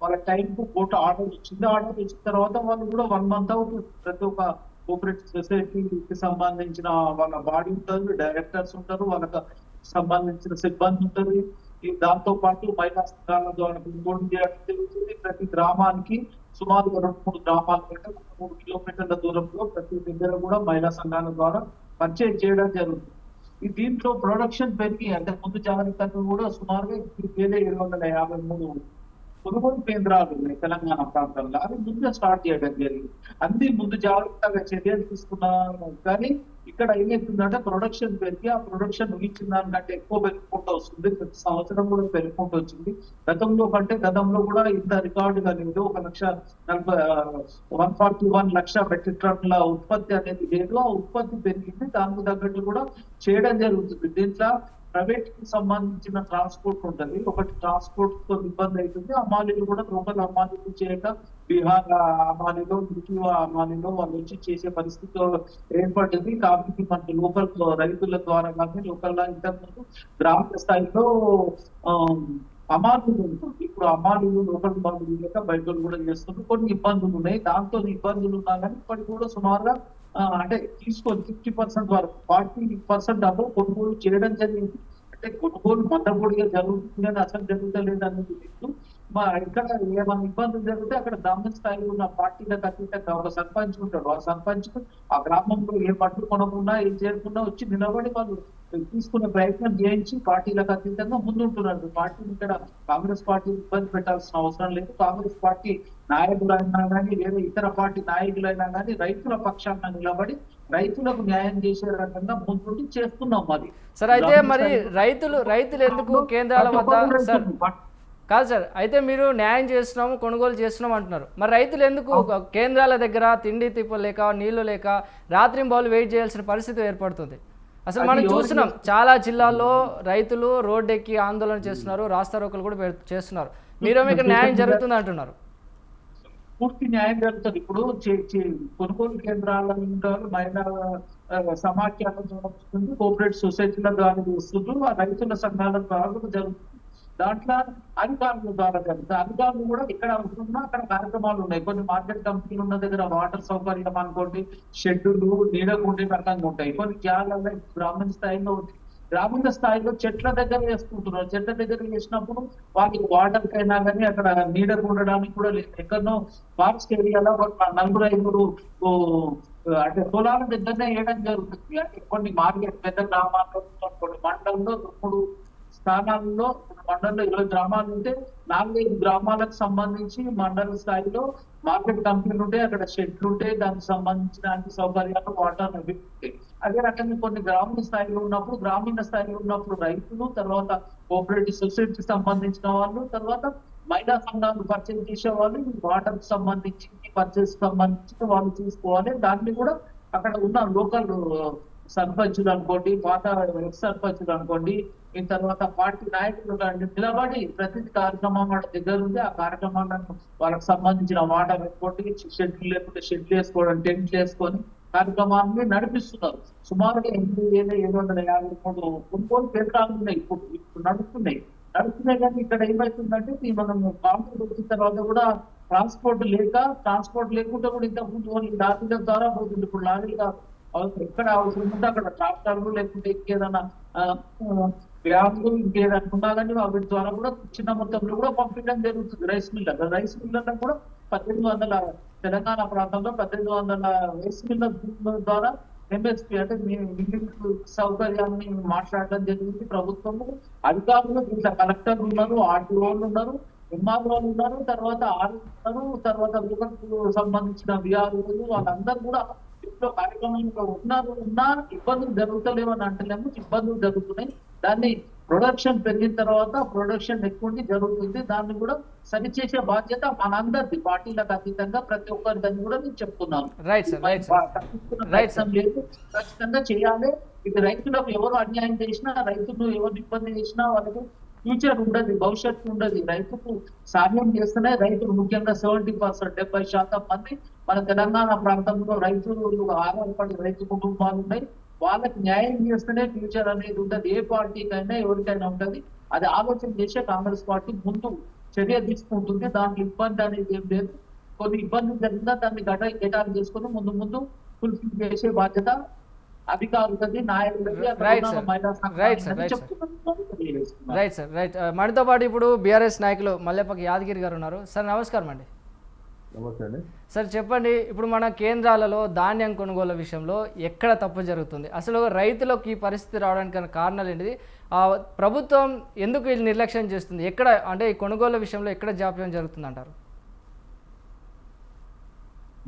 వాళ్ళ టైం కు కోర్టు ఆర్డర్ ఇచ్చింది. ఆర్డర్ ఇచ్చిన తర్వాత వాళ్ళు కూడా 1 month అవుతుంది. ప్రతి ఒక్క కోఆపరేటివ్ సొసైటీకి సంబంధించిన వాళ్ళ బాడీ ఉంటుంది, డైరెక్టర్స్ ఉంటారు, వాళ్ళకి సంబంధించిన సిబ్బంది ఉంటుంది. దాంతో పాటు మహిళా సంఘాల ద్వారా కొనుగోలు చేయడం జరుగుతుంది. ప్రతి గ్రామానికి సుమారుగా 2-3 గ్రామాల కంటే 3 కిలోమీటర్ల దూరంలో ప్రతి దగ్గర కూడా మహిళా సంఘాల ద్వారా పర్చేజ్ చేయడం జరుగుతుంది. దీంట్లో ప్రొడక్షన్ పెరిగి అంటే ముందు జాగ్రత్తగా కూడా సుమారుగా 753 కొనుగోలు కేంద్రాలు ఉన్నాయి తెలంగాణ ప్రాంతంలో. అది ముందే స్టార్ట్ చేయడం జరిగింది. అన్ని ముందు జాగ్రత్తగా చర్యలు తీసుకున్నాను. కానీ ఇక్కడ ఏమవుతుందంటే ప్రొడక్షన్ పెరిగి ఆ ప్రొడక్షన్ ఊహించిన దానికంటే ఎక్కువ పెరుగుకుంటూ వస్తుంది. ప్రతి సంవత్సరం కూడా పెరుగుకుంటూ వచ్చింది. గతంలో కూడా ఇంత రికార్డుగా లేదు. 141 లక్ష మెట్రిక్ టన్నుల ఉత్పత్తి అనేది లేదు. ఆ ఉత్పత్తి పెరిగింది. దానికి తగ్గట్టు కూడా చేయడం జరుగుతుంది. దీంట్లో ప్రైవేట్ కి సంబంధించిన ట్రాన్స్పోర్ట్ ఉంటుంది. ఒకటి ట్రాన్స్పోర్ట్ తో ఇబ్బంది అవుతుంది. అమాలీలు కూడా లోకల్ అమాలీలు చేయక బీహార్ అమాలీలో, అమాలీలో వాళ్ళు వచ్చి చేసే పరిస్థితి ఏర్పడింది. కాబట్టి మనకి లోకల్ రైతుల ద్వారా కానీ లోకల్ ఇంతకుముందు గ్రామ స్థాయిలో అమాలీలు ఉంటుంది. ఇప్పుడు అమాలీలు లోకల్ మందులు లేక బయట కూడా చేస్తున్నారు. కొన్ని ఇబ్బందులు ఉన్నాయి. దాంతో ఇబ్బందులు ఉన్నా కానీ ఇప్పటికి కూడా సుమారుగా అంటే తీసుకొని 50% వరకు 40% అబ్బో కొనుగోలు చేయడం జరిగింది. అంటే కొనుగోలు మందపొడిగా జరుగుతుంది అని అసలు జరుగుతలేదు అనేది లేదు. ఇక్కడ ఏమైనా ఇబ్బందులు జరిగితే అక్కడ గ్రామ స్థాయిలో ఉన్న పార్టీలకు అతీతంగా ఒక సర్పంచ్ ఉంటాడు. ఆ సర్పంచ్ ఆ గ్రామంలో ఏ పట్టు కొనకుండా ఏం చేయకుండా వచ్చి నిలబడి వాళ్ళు తీసుకునే ప్రయత్నం చేయించి పార్టీలకు అతీతంగా ముందుంటున్నారు. పార్టీని ఇక్కడ కాంగ్రెస్ పార్టీ ఇబ్బంది పెట్టాల్సిన అవసరం లేదు. కాంగ్రెస్ పార్టీ నాయకులైనా కానీ లేదా ఇతర పార్టీ నాయకులైనా కానీ రైతుల పక్షాన నిలబడి రైతులకు న్యాయం చేసే రకంగా ముందుండి చేస్తున్నాం. మరి సార్ అయితే మరి రైతులు ఎందుకు కేంద్రాల వద్ద సార్ కాదు సార్, అయితే మీరు న్యాయం చేస్తున్నాము, కొనుగోలు చేస్తున్నాం అంటున్నారు. మరి రైతులు ఎందుకు కేంద్రాల దగ్గర తిండి తిప్పలు లేక, నీళ్లు లేక రాత్రింబావులు వెయిట్ చేయాల్సిన పరిస్థితి ఏర్పడుతుంది? అసలు మనం చూస్తున్నాం చాలా జిల్లాల్లో రైతులు రోడ్డు ఎక్కి ఆందోళన చేస్తున్నారు, రాస్తారోకలు కూడా చేస్తున్నారు. మీరు మీకు న్యాయం జరుగుతుంది అంటున్నారు. పూర్తి న్యాయం జరుగుతుంది. ఇప్పుడు కొనుగోలు కేంద్రాల మహిళా సమాఖ్యాల ద్వారా వస్తుంది, కోఆపరేటివ్ సొసైటీల ద్వారా వస్తుంది, ఆ రైతుల సంఘాల ద్వారా కూడా జరుగుతుంది. దాంట్లో అధికారుల ద్వారా జరుగుతుంది. అధికారులు కూడా ఇక్కడ ఉంటున్నా అక్కడ కార్యక్రమాలు ఉన్నాయి. కొన్ని మార్కెట్ కంపెనీలు ఉన్న దగ్గర వాటర్ సౌకర్యం అనుకోండి, షెడ్యూలు నీడకు ఉండే రకంగా ఉంటాయి. కొన్ని జాగాల్లో గ్రామీణ స్థాయిలో గ్రామీణ స్థాయిలో చెట్ల దగ్గర వేసుకుంటున్నారు. చెట్ల దగ్గర వేసినప్పుడు వాళ్ళకి వాటర్ కైనా కానీ అక్కడ నీడకు ఉండడానికి కూడా లేదు. ఎక్కడనో ఫారెస్ట్ ఏరియాలో ఒక 4-5 అంటే పొలాల దగ్గరనే వేయడం జరుగుతుంది. అంటే కొన్ని మార్కెట్ పెద్ద గ్రామాల్లో, కొన్ని మండలంలో 3 స్థానాల్లో, మండలంలో 20 గ్రామాలు ఉంటే 4-5 గ్రామాలకు సంబంధించి మండల స్థాయిలో మార్కెట్ కంపెనీలు ఉంటాయి, అక్కడ షెడ్లు ఉంటాయి, దానికి సంబంధించిన అన్ని సౌకర్యాలు వాటర్ అవి ఉంటాయి. అదే రకంగా కొన్ని గ్రామీణ స్థాయిలో ఉన్నప్పుడు రైతులు, తర్వాత కోఆపరేటివ్ సొసైటీకి సంబంధించిన వాళ్ళు, తర్వాత మహిళా సంఘాలు పర్చేజ్ చేసే వాళ్ళు వాటర్ కి సంబంధించి పర్చేజ్ సంబంధించి వాళ్ళు చూసుకోవాలి. దాన్ని కూడా అక్కడ ఉన్న లోకల్ సర్పంచులు అనుకోండి, పాత ఎక్స్ సర్పంచులు అనుకోండి, ఈ తర్వాత పార్టీ నాయకులు నిలబడి ప్రతి కార్యక్రమం వాళ్ళ దగ్గర ఉంది. ఆ కార్యక్రమాలను వాళ్ళకి సంబంధించిన వాటర్ పెట్టుకోండి, షెడ్లు లేకుంటే షెడ్లు వేసుకోవడం, టెంట్లు వేసుకొని కార్యక్రమాన్ని నడిపిస్తున్నారు. సుమారుగా 8,753 కొనుగోలు కేంద్రాలు ఉన్నాయి. ఇప్పుడు నడుస్తున్నాయి కానీ ఇక్కడ ఏమవుతుందంటే మనం కాంట్రాక్ట్ వచ్చిన తర్వాత కూడా ట్రాన్స్పోర్ట్ లేకుండా కూడా ఇంతకుముందు ఓన్లీ లారీల ద్వారా పోతుంది. ఇప్పుడు లారీలు ఎక్కడ అవసరం ఉంటే అక్కడ ట్రాక్టర్లు లేకుంటే ఇంకేదైనా వ్యాధులు ఇంకేదైనా ఉన్నా కానీ వాటి ద్వారా కూడా చిన్న మొత్తంలో కూడా పంపించడం జరుగుతుంది. రైస్ మిల్లర్లకు కూడా 1800 తెలంగాణ ప్రాంతంలో 1800 రైస్ మిల్లర్ ద్వారా ఎంఎస్పీ అంటే మిల్లింగ్ సౌకర్యాన్ని మాట్లాడడం జరిగింది. ప్రభుత్వము అధికారులు దీంట్లో కలెక్టర్లు ఉన్నారు, ఆర్టీఓలు ఉన్నారు, ఎంఆర్ఓలు ఉన్నారు, తర్వాత ఆర్ఓ ఉన్నారు, తర్వాత రూరల్ సంబంధించిన విఆర్ఓలు, వాళ్ళందరూ కూడా ఇంట్లో కార్యక్రమంలో ఉన్నా ఇబ్బందులు జరుగుతలేవు అని అంటలేము, ఇబ్బందులు జరుగుతున్నాయి. దాన్ని ప్రొడక్షన్ పెరిగిన తర్వాత ప్రొడక్షన్ ఎక్కువ జరుగుతుంది. దాన్ని కూడా సరిచేసే బాధ్యత మనందరిది, పార్టీలకు అతీతంగా ప్రతి ఒక్కరిదని కూడా నేను చెప్తున్నాను. లేదు, ఖచ్చితంగా చేయాలి. ఇది రైతులకు ఎవరు అన్యాయం చేసినా, రైతులు ఎవరు ఇబ్బంది చేసినా వాళ్ళకి ఫ్యూచర్ ఉండదు, భవిష్యత్తు ఉండదు. రైతుకు సాధ్యం చేస్తేనే రైతులు ముఖ్యంగా 70% 70% మంది మన తెలంగాణ ప్రాంతంలో రైతులు ఆధారపడి రైతు కుటుంబాలు ఉన్నాయి. వాళ్ళకి న్యాయం చేస్తేనే ఫ్యూచర్ అనేది ఉండదు. ఏ పార్టీకైనా ఎవరికైనా ఉంటది. అది ఆలోచన చేసే కాంగ్రెస్ పార్టీ ముందు చర్య తీసుకుంటుంది. దాంట్లో ఇబ్బంది అనేది ఏం లేదు. కొన్ని ఇబ్బందులు జరిగినా దాన్ని గటాలు చేసుకుని ముందు ఫుల్ఫిల్ చేసే బాధ్యత అధికారులది, నాయకులది. Right sir, right. మనతో పాటు ఇప్పుడు బీఆర్ఎస్ నాయకులు మల్లెపల్లి యాదగిరి గారు ఉన్నారు. సార్ నమస్కారం అండి. నమస్తే అండి. సార్ చెప్పండి, ఇప్పుడు మన కేంద్రాలలో ధాన్యం కొనుగోలు విషయంలో ఎక్కడ తప్పు జరుగుతుంది? అసలు రైతులకు ఈ పరిస్థితి రావడానికి కారణాలు ఏంటిది? ప్రభుత్వం ఎందుకు వీళ్ళు నిర్లక్ష్యం చేస్తుంది? ఎక్కడ అంటే ఈ కొనుగోలు విషయంలో ఎక్కడ జాప్యం జరుగుతుంది అంటారు?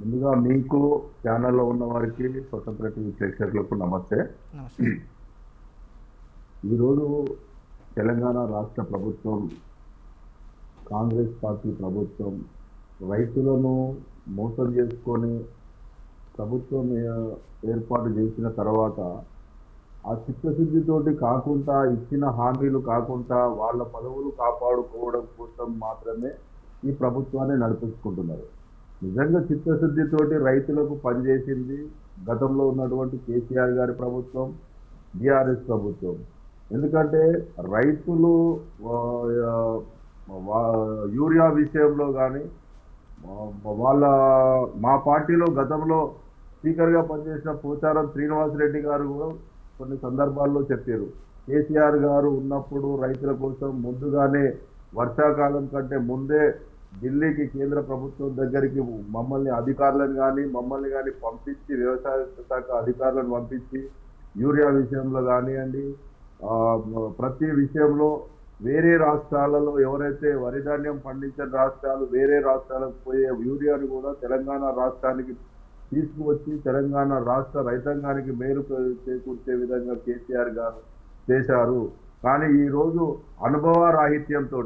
ముందుగా మీకు ఛానల్లో ఉన్న వారికి, స్వతంత్ర టీవీ ప్రేక్షకులకు నమస్తే. ఈరోజు తెలంగాణ రాష్ట్ర ప్రభుత్వం, కాంగ్రెస్ పార్టీ ప్రభుత్వం రైతులను మోసం చేసుకొని ప్రభుత్వం ఏర్పాటు చేసిన తర్వాత ఆ చిత్తశుద్ధితోటి కాకుండా, ఇచ్చిన హామీలు కాకుండా వాళ్ళ పదవులు కాపాడుకోవడం కోసం మాత్రమే ఈ ప్రభుత్వాన్ని నడిపించుకుంటున్నారు. నిజంగా చిత్తశుద్ధితోటి రైతులకు పనిచేసింది గతంలో ఉన్నటువంటి కేసీఆర్ గారి ప్రభుత్వం, బీఆర్ఎస్ ప్రభుత్వం. ఎందుకంటే రైతులు యూరియా విషయంలో కానీ మా పార్టీలో గతంలో స్పీకర్గా పనిచేసిన పోచారం శ్రీనివాసరెడ్డి గారు కూడా కొన్ని సందర్భాల్లో చెప్పారు, కేసీఆర్ గారు ఉన్నప్పుడు రైతుల కోసం ముందుగానే వర్షాకాలం కంటే ముందే ఢిల్లీకి కేంద్ర ప్రభుత్వం దగ్గరికి మమ్మల్ని కానీ పంపించి, వ్యవసాయ శాఖ అధికారులను పంపించి యూరియా విషయంలో కానివ్వండి, ప్రతి విషయంలో వేరే రాష్ట్రాలలో ఎవరైతే వరి ధాన్యం పండించిన రాష్ట్రాలు వేరే రాష్ట్రాలకు పోయే యూరియాను కూడా తెలంగాణ రాష్ట్రానికి తీసుకువచ్చి తెలంగాణ రాష్ట్ర రైతాంగానికి మేలు చేకూర్చే విధంగా కేసీఆర్ గారు చేశారు. కానీ ఈరోజు అనుభవ రాహిత్యంతో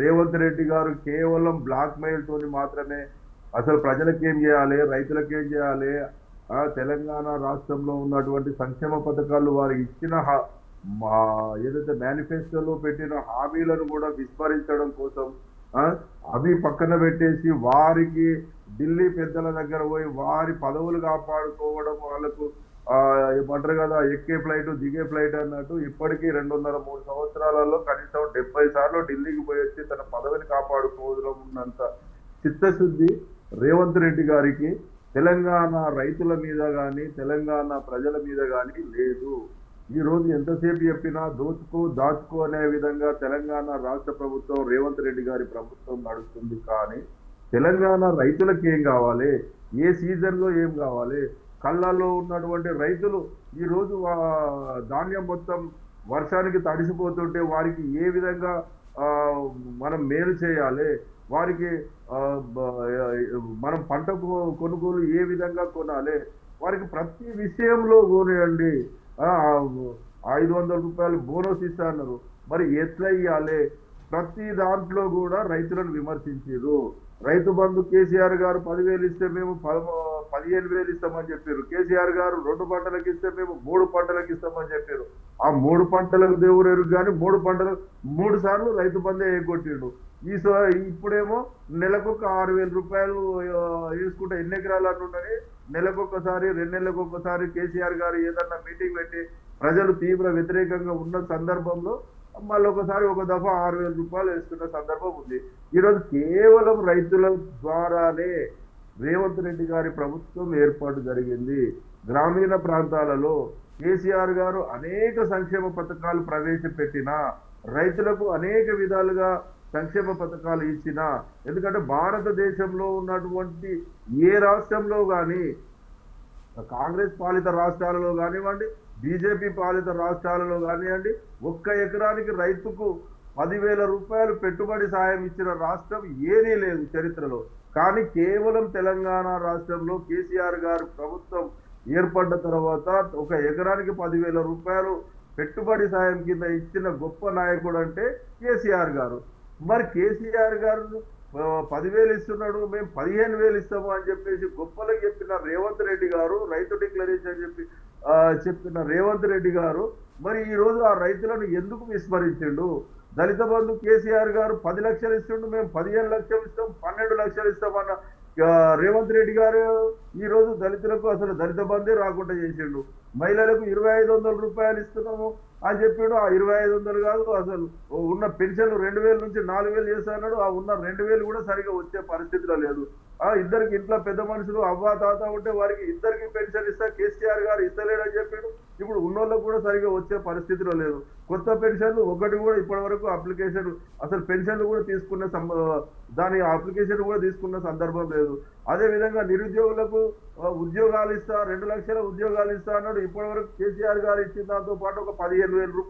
రేవంత్ రెడ్డి గారు కేవలం బ్లాక్ మెయిల్ తోని మాత్రమే అసలు ప్రజలకేం చేయాలి, రైతులకేం చేయాలి, తెలంగాణ రాష్ట్రంలో ఉన్నటువంటి సంక్షేమ పథకాలు వారు ఇచ్చిన ఏదైతే మేనిఫెస్టోలో పెట్టిన హామీలను కూడా విస్మరించడం కోసం అవి పక్కన పెట్టేసి వారికి ఢిల్లీ పెద్దల దగ్గర పోయి వారి పదవులు కాపాడుకోవడం, వాళ్ళకు ఏమంటారు కదా ఎక్కే ఫ్లైట్ దిగే ఫ్లైట్ అన్నట్టు ఇప్పటికీ 2.5-3 సంవత్సరాలలో కనీసం 70 సార్లు ఢిల్లీకి పోయి వచ్చి తన పదవిని కాపాడుకోవడం ఉన్నంత చిత్తశుద్ధి రేవంత్ రెడ్డి గారికి తెలంగాణ రైతుల మీద కానీ తెలంగాణ ప్రజల మీద కానీ లేదు. ఈ రోజు ఎంతసేపు చెప్పినా దాచుకో అనే విధంగా తెలంగాణ రాష్ట్ర ప్రభుత్వం రేవంత్ రెడ్డి గారి ప్రభుత్వం నడుస్తుంది. కానీ తెలంగాణ రైతులకు ఏం కావాలి, ఏ సీజన్ లో ఏం కావాలి, కళ్ళల్లో ఉన్నటువంటి రైతులు ఈ రోజు ధాన్యం మొత్తం వర్షానికి తడిసిపోతుంటే వారికి ఏ విధంగా ఆ, మనం మేలు చేయాలి, వారికి ఆ, మనం పంట కొనుగోలు ఏ విధంగా కొనాలి, వారికి ప్రతి విషయంలో కొనియండి. 500 రూపాయలు బోనస్ ఇస్తా అన్నారు, మరి ఎట్లా ఇవ్వాలి? ప్రతి దాంట్లో కూడా రైతులను విమర్శించారు. రైతు బంధు కేసీఆర్ గారు 10,000 ఇస్తే మేము 15,000 ఇస్తామని చెప్పారు. కేసీఆర్ గారు 2 పంటలకు ఇస్తే మేము 3 పంటలకు ఇస్తామని చెప్పారు. ఆ 3 పంటలకు దేవుడు ఎరుగు కానీ 3 పంటలకు 3 సార్లు రైతు బంధే ఎగ్గొట్టిండు. ఇప్పుడేమో నెలకొక 6,000 రూపాయలు వేసుకుంటే ఎన్ని ఎకరాలు అంటున్నది. నెలకొకసారి 2 నెలలకు ఒకసారి కేసీఆర్ గారు ఏదన్నా మీటింగ్ పెట్టి ప్రజలు తీవ్ర వ్యతిరేకంగా ఉన్న సందర్భంలో మళ్ళీ ఒకసారి ఒక దఫా 6,000 రూపాయలు వేస్తున్న సందర్భం ఉంది. ఈరోజు కేవలం రైతుల ద్వారానే రేవంత్ రెడ్డి గారి ప్రభుత్వం ఏర్పాటు జరిగింది. గ్రామీణ ప్రాంతాలలో కేసీఆర్ గారు అనేక సంక్షేమ పథకాలు ప్రవేశపెట్టిన, రైతులకు అనేక విధాలుగా సంక్షేమ పథకాలు ఇచ్చిన, ఎందుకంటే భారతదేశంలో ఉన్నటువంటి ఏ రాష్ట్రంలో కానీ, కాంగ్రెస్ పాలిత రాష్ట్రాలలో కానివ్వండి, బీజేపీ పాలిత రాష్ట్రాలలో కానివ్వండి, 1 ఎకరానికి రైతుకు 10,000 రూపాయలు పెట్టుబడి సాయం ఇచ్చిన రాష్ట్రం ఏదీ లేదు చరిత్రలో. కానీ కేవలం తెలంగాణ రాష్ట్రంలో కేసీఆర్ గారు ప్రభుత్వం ఏర్పడ్డ తర్వాత 1 ఎకరానికి 10,000 రూపాయలు పెట్టుబడి సాయం కింద ఇచ్చిన గొప్ప నాయకుడు అంటే కేసీఆర్ గారు. మరి కేసీఆర్ గారు 10,000 ఇస్తున్నాడు, మేము 15,000 ఇస్తాము అని చెప్పేసి గొప్పలకు చెప్పిన రేవంత్ రెడ్డి గారు, రైతు డిక్లరేషన్ చెప్పిన రేవంత్ రెడ్డి గారు మరి ఈ రోజు ఆ రైతులను ఎందుకు విస్మరించిండు? దళిత బంధు కేసీఆర్ గారు 10 లక్షలు ఇస్తుండు, మేము 15 లక్షలు ఇస్తాం, 12 లక్షలు ఇస్తామన్న రేవంత్ రెడ్డి గారు ఈ రోజు దళితులకు అసలు దళిత బంధే రాకుండా చేసిండు. మహిళలకు 2,500 రూపాయలు ఇస్తున్నాము అని చెప్పిండు. ఆ 2,500 కాదు, అసలు ఉన్న పెన్షన్లు 2,000 నుంచి 4,000 చేస్తాడు. ఆ ఉన్న 2,000 కూడా సరిగా వచ్చే పరిస్థితిలో లేదు. ఇద్దరికి ఇంట్లో పెద్ద మనుషులు అవ్వ తాత ఉంటే వారికి ఇద్దరికి పెన్షన్ ఇస్తా కేసీఆర్ గారు ఇస్తలేడని చెప్పిండు. ఇప్పుడు ఉన్నోళ్ళకు కూడా సరిగా వచ్చే పరిస్థితిలో లేదు. కొత్త పెన్షన్లు ఒకటి కూడా ఇప్పటి వరకు అప్లికేషన్, అసలు పెన్షన్లు కూడా దాని అప్లికేషన్ కూడా తీసుకున్న సందర్భం లేదు. అదే విధంగా నిరుద్యోగులకు ఉద్యోగాలు ఇస్తా, 2 లక్షల ఉద్యోగాలు ఇస్తా అన్నాడు. ఇప్పటి వరకు కేసీఆర్ గారు ఇచ్చిన దాంతో పాటు ఒక 15,000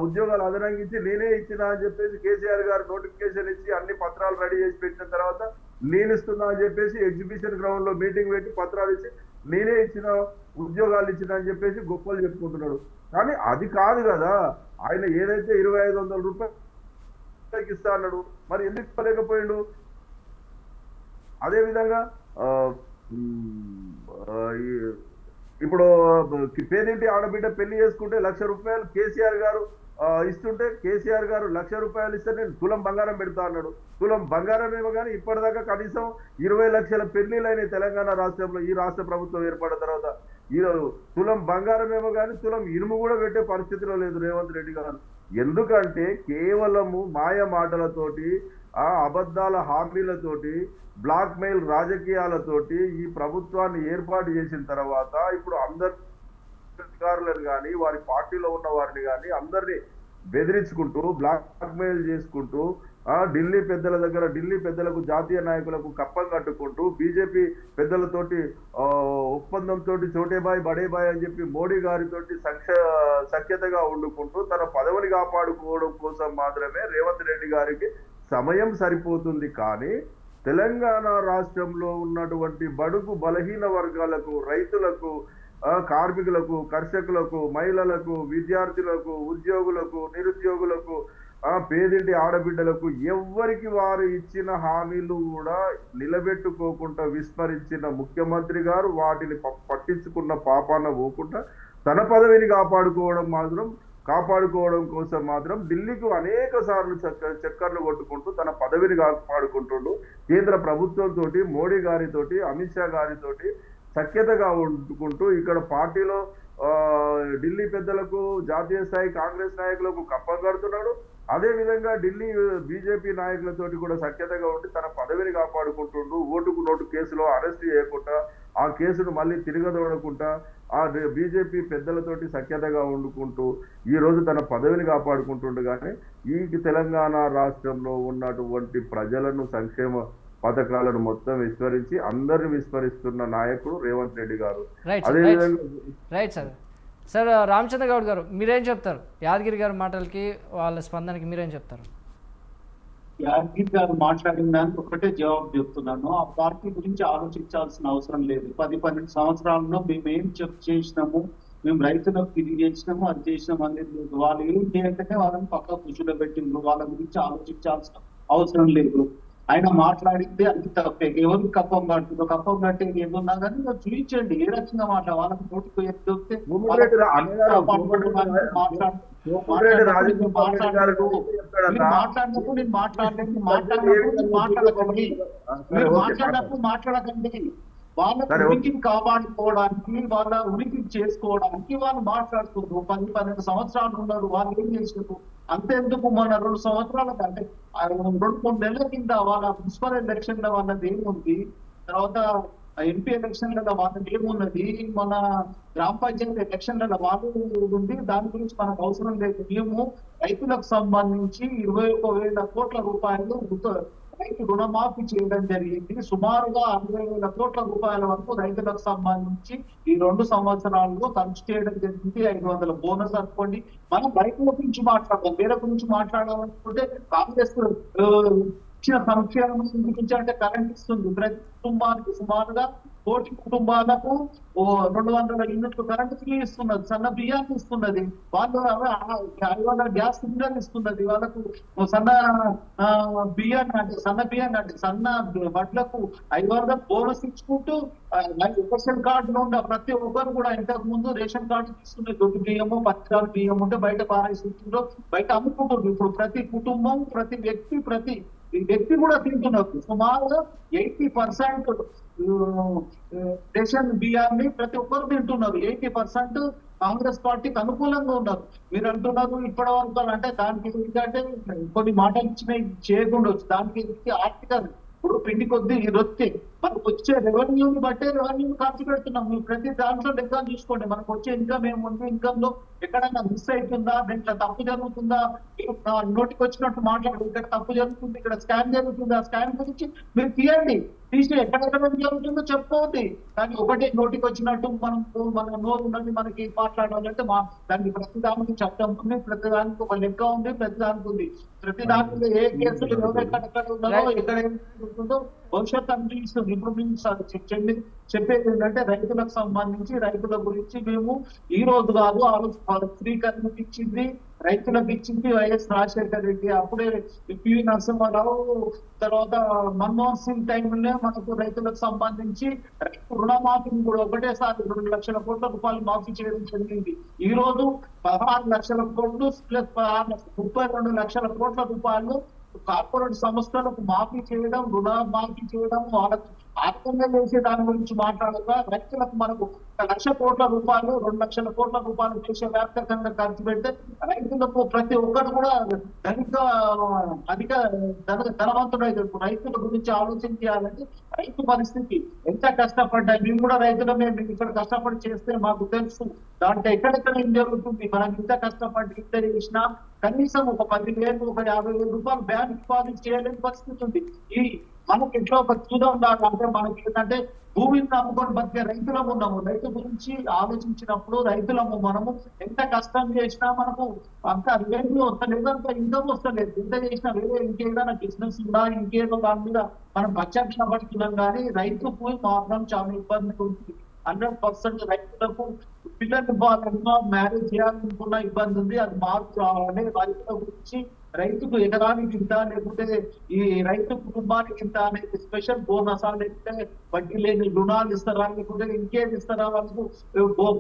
ఉద్యోగాలు అదనంగా ఇచ్చి నేనే ఇచ్చిన అని చెప్పేసి కేసీఆర్ గారు నోటిఫికేషన్ ఇచ్చి అన్ని పత్రాలు రెడీ చేసి పెట్టిన తర్వాత నేను ఇస్తున్నా అని చెప్పేసి ఎగ్జిబిషన్ గ్రౌండ్ లో మీటింగ్ పెట్టి పత్రాలు ఇచ్చి నేనే ఇచ్చిన ఉద్యోగాలు ఇచ్చిన అని చెప్పేసి గొప్పలు చెప్పుకుంటున్నాడు. కానీ అది కాదు కదా, ఆయన ఏదైతే 2,500 రూపాయలకి ఇస్తా అన్నాడు, మరి ఎందుకు ఇవ్వలేకపోయిండు? అదే విధంగా ఇప్పుడు పేదింటి ఆడబిడ్డ పెళ్లి చేసుకుంటే 1,00,000 రూపాయలు కేసీఆర్ గారు ఇస్తుంటే కేసీఆర్ గారు 1,00,000 రూపాయలు ఇస్తే నేను తులం బంగారం పెడతా అన్నాడు. తులం బంగారం ఏమో కానీ ఇప్పటిదాకా కనీసం 20 లక్షల పెళ్లిలైన తెలంగాణ రాష్ట్రంలో ఈ రాష్ట్ర ప్రభుత్వం ఏర్పడిన తర్వాత ఈరోజు తులం బంగారం ఏమో కానీ తులం ఇనుము కూడా పెట్టే పరిస్థితిలో లేదు రేవంత్ రెడ్డి గారు. ఎందుకంటే కేవలము మాయ మాటలతోటి, అబద్ధాల హామీలతోటి, బ్లాక్ మెయిల్ రాజకీయాలతోటి ఈ ప్రభుత్వాన్ని ఏర్పాటు చేసిన తర్వాత ఇప్పుడు అందరు అధికారులను కానీ వారి పార్టీలో ఉన్న వారిని కానీ అందరినీ బెదిరించుకుంటూ బ్లాక్ మెయిల్ చేసుకుంటూ ఢిల్లీ పెద్దల దగ్గర, ఢిల్లీ పెద్దలకు, జాతీయ నాయకులకు కప్పం కట్టుకుంటూ బీజేపీ పెద్దలతోటి ఒప్పందంతో చోటేబాయ్ బడేబాయ్ అని చెప్పి మోడీ గారితోటి సఖ్యతగా వండుకుంటూ తన పదవిని కాపాడుకోవడం కోసం మాత్రమే రేవంత్ రెడ్డి గారికి సమయం సరిపోతుంది. కానీ తెలంగాణ రాష్ట్రంలో ఉన్నటువంటి బడుగు బలహీన వర్గాలకు, రైతులకు, కార్మికులకు, కర్షకులకు, మహిళలకు, విద్యార్థులకు, ఉద్యోగులకు, నిరుద్యోగులకు, పేదింటి ఆడబిడ్డలకు ఎవ్వరికి వారు ఇచ్చిన హామీలు కూడా నిలబెట్టుకోకుండా విస్మరించిన ముఖ్యమంత్రి గారు వాటిని పట్టించుకున్న పాపాన పోకుండా తన పదవిని కాపాడుకోవడం కోసం మాత్రం ఢిల్లీకి అనేక సార్లు చక్కర్లు కొట్టుకుంటూ తన పదవిని కాపాడుకుంటుండు. కేంద్ర ప్రభుత్వంతో, మోడీ గారితోటి, అమిత్ షా గారితోటి సఖ్యతగా ఉంటుకుంటూ ఇక్కడ పార్టీలో ఢిల్లీ పెద్దలకు, జాతీయ స్థాయి కాంగ్రెస్ నాయకులకు కప్పం కడుతున్నాడు. అదే విధంగా ఢిల్లీ బీజేపీ నాయకులతోటి కూడా సఖ్యతగా ఉండి తన పదవిని కాపాడుకుంటుండు. ఓటుకు నోటు కేసులో అరెస్ట్ చేయకుండా ఆ కేసును మళ్ళీ తిరగదోడకుండా ఆ బీజేపీ పెద్దలతోటి సఖ్యతగా వండుకుంటూ ఈ రోజు తన పదవిని కాపాడుకుంటుండగానే ఈ తెలంగాణ రాష్ట్రంలో ఉన్నటువంటి ప్రజలను సంక్షేమ పథకాలను మొత్తం విస్మరించి అందరిని విస్మరిస్తున్న నాయకుడు రేవంత్ రెడ్డి గారు. రైట్ అదేవిధంగా right sir. Sir Ramachandra Goud గారు మీరేం చెప్తారు? యాదగిరి గారి మాటలకి వాళ్ళ స్పందనకి మీరేం చెప్తారు? యాదగిరి గారు మాట్లాడిన దానికి ఒకటే జవాబు చెప్తున్నాను. ఆ పార్టీ గురించి ఆలోచించాల్సిన అవసరం లేదు. 10-12 సంవత్సరాల్లో మేము ఏం చేసినాము, మేము రైతులకు ఇది చేసినాము, అది చేసినాము అనేది లేదు. వాళ్ళు ఏం చేయంటే వాళ్ళని పక్క కృషిలో పెట్టిండ్రు. వాళ్ళ గురించి ఆలోచించాల్సిన అవసరం లేదు. ఆయన మాట్లాడితే అది తప్పే. ఎవరికి కప్పం కడుతుందో కప్పం కట్టేది ఏమున్నా కానీ చూపించండి ఏ రకంగా వాళ్ళకి నోటికి ఎత్తే మాట్లాడినప్పుడు నేను మాట్లాడలేదు, మాట్లాడకండి. వాళ్ళ ఉనికిని కాపాడుకోవడానికి, వాళ్ళ ఉనికిని చేసుకోవడానికి వాళ్ళు మాట్లాడుతున్నారు. 10-12 సంవత్సరాలు ఉన్నారు. వాళ్ళు ఏం చేసినారు? అంతెందుకు మన 2 సంవత్సరాల కంటే 2-3 నెలల కింద వాళ్ళ మున్సిపల్ ఎలక్షన్ లో వాళ్ళది ఏముంది, తర్వాత ఎంపీ ఎలక్షన్లలో వాళ్ళది ఏమున్నది, మన గ్రామ పంచాయతీ ఎలక్షన్లలో వాళ్ళు ఉంది. దాని గురించి మనకు అవసరం లేదు. మేము రైతులకు సంబంధించి 21,000 కోట్ల రూపాయలు రైతు రుణమాఫీ చేయడం జరిగింది. సుమారుగా 60,000 కోట్ల రూపాయల వరకు రైతులకు సంబంధించి ఈ 2 సంవత్సరాల్లో ఖర్చు చేయడం జరిగింది. 500 బోనస్ అనుకోండి. మనం రైతుల గురించి మాట్లాడదాం, వేరే గురించి మాట్లాడాలనుకుంటే కాంగ్రెస్ ఇచ్చిన సంక్షేమం గురించి అంటే కరెంట్ ఇస్తుంది. ప్రతి కుటుంబానికి సుమారుగా 1 కోటి కుటుంబాలకు 200 యూనిట్లు కరెంట్ ఫ్రీ ఇస్తున్నది. సన్న బియ్యాన్ని ఇస్తున్నది. వాళ్ళు 500 గ్యాస్ సిలిండర్ ఇస్తున్నది. వాళ్ళకు సన్న బియ్యాన్ని అంటే సన్న వడ్లకు 500 బోనస్ ఇచ్చుకుంటూ రేషన్ కార్డులో ఉన్న ప్రతి ఒక్కరు కూడా ఇంతకు ముందు రేషన్ కార్డు తీసుకునే దొడ్డు బియ్యము, పచ్చకాలు బియ్యం ఉంటే బయట పారేస్తుంటారు, బయట అమ్ముకుంటారు. ఇప్పుడు ప్రతి కుటుంబం, ప్రతి వ్యక్తి కూడా తింటున్నారు. సుమారుగా 80% రేషన్ బియ్యాన్ని ప్రతి ఒక్కరు తింటున్నారు. 80% కాంగ్రెస్ పార్టీకి అనుకూలంగా ఉన్నారు. మీరు అంటున్నారు ఇప్పటి వరకు అంటే దానికి ఏంటంటే కొన్ని మాటలు ఇచ్చినవి చేయకుండా దానికి ఆర్థిక ఇప్పుడు పిండి కొద్ది ఇది వస్తే మనకు వచ్చే రెవెన్యూని బట్టే రెవెన్యూని ఖర్చు పెడుతున్నాం. మీరు ప్రతి దాంట్లో లెక్క చూసుకోండి. మనకు వచ్చే ఇన్కమ్ ఏముంది, ఇన్కమ్ లో ఎక్కడైనా మిస్ అవుతుందా, దీంట్లో తప్పు జరుగుతుందా, నోటికి వచ్చినట్టు మాట్లాడు, ఇక్కడ తప్పు జరుగుతుంది, ఇక్కడ స్కామ్ జరుగుతుంది, ఆ స్కామ్ గురించి మీరు తీసి ఎక్కడెక్కడ జరుగుతుందో చెప్పుకోవద్ది. కానీ ఒకటే నోటికి వచ్చినట్టు మన నోరు ఉన్నది మనకి మాట్లాడాలంటే దానికి ప్రతి దానికి చట్టం ఉంది, ప్రతి దానికి ఒక లెక్క ఉంది, ప్రతి దానికి ఉంది. ప్రతి దాంట్లో ఏ కేసులు ఎవరెక్కడెక్కడ ఉన్నారో ఎక్కడ ఏదో భవిష్యత్తు అనిపిస్తుంది. ఇప్పుడు మేము చెప్పేది ఏంటంటే రైతులకు సంబంధించి రైతుల గురించి మేము ఈ రోజు కాదు ఆ రోజు స్త్రీకరణకు ఇచ్చింది, రైతులకు ఇచ్చింది వైఎస్ రాజశేఖర రెడ్డి. అప్పుడే పివి నరసింహారావు, తర్వాత మన్మోహన్ సింగ్ టైంలో మనకు రైతులకు సంబంధించి రైతు రుణమాఫీని కూడా ఒకటేసారి 2 లక్షల కోట్ల రూపాయలు మాఫీ చేయడం జరిగింది. ఈ రోజు 16 లక్షల కోట్లు ప్లస్ 32 లక్షల కోట్ల రూపాయలు కార్పొరేట్ సంస్థలకు మాఫీ చేయడం, రుణమాఫీ చేయడం, వాళ్ళకు ఆర్థికంగా చేసే దాని గురించి మాట్లాడగా రైతులకు మనకు 1 లక్ష కోట్ల రూపాయలు 2 లక్షల కోట్ల రూపాయలు దేశవ్యాప్తంగా ఖర్చు పెడితే రైతులకు ప్రతి ఒక్కరు కూడా అధిక ధనవంతుడైతే రైతుల గురించి ఆలోచించాలంటే రైతు పరిస్థితి ఎంత కష్టపడ్డా మేము కూడా రైతులమే. మేము ఇక్కడ కష్టపడి చేస్తే మాకు తెలుసు దాంట్లో ఎక్కడెక్కడ ఏం జరుగుతుంది. మనం ఇంత కష్టపడి ఇంత చేసినా కనీసం ఒక 10,000 ఒక 50,000 రూపాయలు బ్యాంక్ డిపాజిట్ చేయలేని పరిస్థితి ఉంది. మనకి ఎట్లా ఒక చూద్దాం అంటే మనకి ఏంటంటే భూమిని నమ్ముకొని బతికే రైతులము ఉన్నాము. రైతు గురించి ఆలోచించినప్పుడు రైతులము మనము ఎంత కష్టం చేసినా మనకు అంత రెవెన్యూ వస్తలేదు, అంత ఇన్కమ్ వస్తలేదు. ఎంత చేసినా వేరే ఇంకేదైనా బిజినెస్ ఉందా, ఇంకేదో దాని మీద మనం పచ్చక్షణ పడుతున్నాం. కానీ రైతుకు మాత్రం చాలా ఇబ్బంది ఉంది. 100% రైతులకు పిల్లలు బాగా మ్యారేజ్ చేయాలనుకున్న ఇబ్బంది ఉంది. అది మార్పు రావాలని రైతుల గురించి రైతుకు ఎకరానికి ఇంత, లేకపోతే ఈ రైతు కుటుంబానికి ఇంత అనేది స్పెషల్ బోనస్, లేకపోతే వడ్డీ లేని రుణాలు ఇస్తారా, లేకపోతే ఇంకేది ఇస్తారా, వాళ్ళకు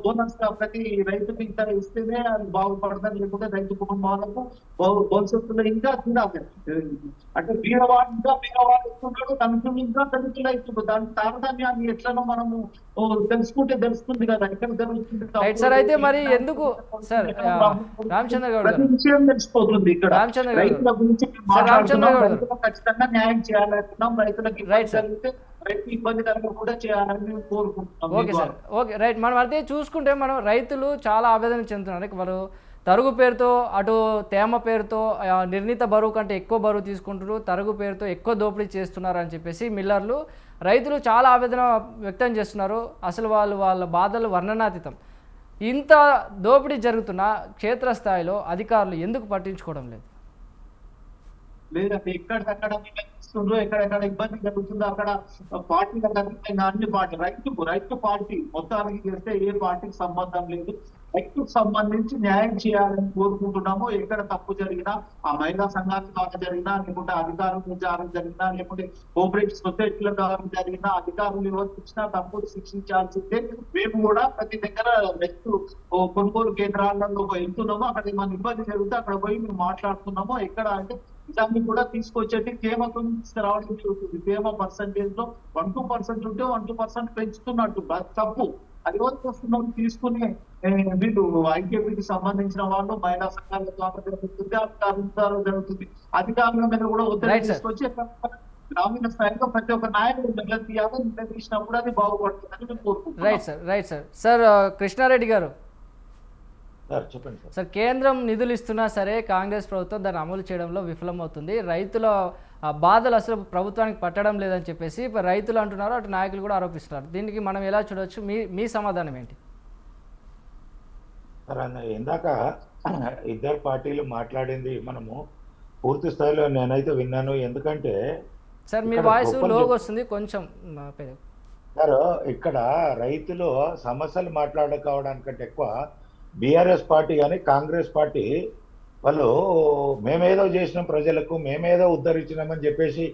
బోనస్ ప్రతి రైతుకు ఇంత ఇస్తేనే అది బాగుపడతారు. లేకపోతే రైతు కుటుంబాలకు భవిష్యత్తులో ఇంకా అంటే బీరవాడు ఇస్తున్నాడు, తనకు ఇంకా దళితులు అవుతుంది. దాని తారతమ్యాన్ని ఎట్లనో మనము తెలుసుకుంటే తెలుస్తుంది కదా ఎక్కడ జరుగుతుంది. సార్ అయితే మరి ఎందుకు సార్ రామచంద్ర గౌడ్ ప్రతి విషయం తెలిసిపోతుంది ఇక్కడ. రైతుల గురించి ఖచ్చితంగా న్యాయం చేయాలనుకున్నాం. రైతులకి రైతు ఇబ్బంది కలగకుండా చేయాలని మేము కోరుకుంటున్నాం. Okay sir, okay, right. మనం అదే చూసుకుంటే మనం రైతులు చాలా ఆవేదన చెందుతున్నారు. వారు తరుగు పేరుతో అటు తేమ పేరుతో నిర్ణీత బరువు కంటే ఎక్కువ బరువు తీసుకుంటారు, తరుగు పేరుతో ఎక్కువ దోపిడీ చేస్తున్నారు అని చెప్పేసి మిల్లర్లు, రైతులు చాలా ఆవేదన వ్యక్తం చేస్తున్నారు. అసలు వాళ్ళ బాధలు వర్ణనాతీతం. ఇంత దోపిడీ జరుగుతున్న క్షేత్రస్థాయిలో అధికారులు ఎందుకు పట్టించుకోవడం లేదు? లేదంటే ఎక్కడికక్కడ ఇస్తుండ్రో, ఎక్కడెక్కడ ఇబ్బంది జరుగుతుందో అక్కడ పార్టీలకు అతీతంగా అన్ని పార్టీ రైతు పార్టీ మొత్తానికి చేస్తే ఏ పార్టీకి సంబంధం లేదు. రైతుకు సంబంధించి న్యాయం చేయాలని కోరుకుంటున్నాము. ఎక్కడ తప్పు జరిగినా, ఆ మహిళా సంఘాల ద్వారా జరిగినా, లేకుంటే అధికారుల ద్వారా జరిగినా, లేకుంటే కోఆపరేటివ్ సొసైటీల ద్వారా జరిగినా, అధికారులు వివరించినా తప్పులు శిక్షించాల్సిందే. మేము కూడా ప్రతి దగ్గర రైతు కొనుగోలు కేంద్రాలలో వెళ్తున్నాము. అక్కడ మన ఇబ్బంది జరిగితే అక్కడ పోయి మేము మాట్లాడుతున్నాము. ఎక్కడ అంటే దాన్ని కూడా తీసుకొచ్చేది తేమతో తీసుకురావడం జరుగుతుంది. తేమ పర్సంటేజ్ లో 1-2% ఉంటే 1-2% పెంచుతున్నట్టు తప్పు. అది వస్తున్నాం తీసుకుని వీళ్ళు ఐకేపీకి సంబంధించిన వాళ్ళు మహిళా సంఘాల ద్వారా జరుగుతుంది, అధికారుల జరుగుతుంది. అధికారుల మీద కూడా ఒత్తిడి తీసుకొచ్చి గ్రామీణ స్థాయిలో ప్రతి ఒక్క నాయకుడు నిర్ణయించినప్పుడు అది బాగుపడుతుందని మేము కోరుకుంటున్నాం. Right sir, right sir. Sir Krishnareddy గారు, చెప్పండి సార్, కేంద్రం నిధులు ఇస్తున్నా సరే కాంగ్రెస్ ప్రభుత్వం దాన్ని అమలు చేయడంలో విఫలమవుతుంది. రైతుల బాధలు అసలు ప్రభుత్వానికి పట్టడం లేదని చెప్పేసి రైతులు అంటున్నారు, అటు నాయకులు కూడా ఆరోపిస్తున్నారు. దీనికి మనం ఎలా చూడవచ్చు? మీ సమాధానం ఏంటి? ఇందాక ఇద్దరు పార్టీలు మాట్లాడింది మనము పూర్తి స్థాయిలో నేనైతే విన్నాను. ఎందుకంటే సార్ మీ వాయిస్ లోగా వస్తుంది కొంచెం. సార్ ఇక్కడ రైతులు సమస్యలు మాట్లాడుకోవడానికంటే ఎక్కువ బీఆర్ఎస్ పార్టీ కానీ కాంగ్రెస్ పార్టీ వాళ్ళు మేమేదో చేసినాం, ప్రజలకు మేమేదో ఉద్ధరించినామని చెప్పేసి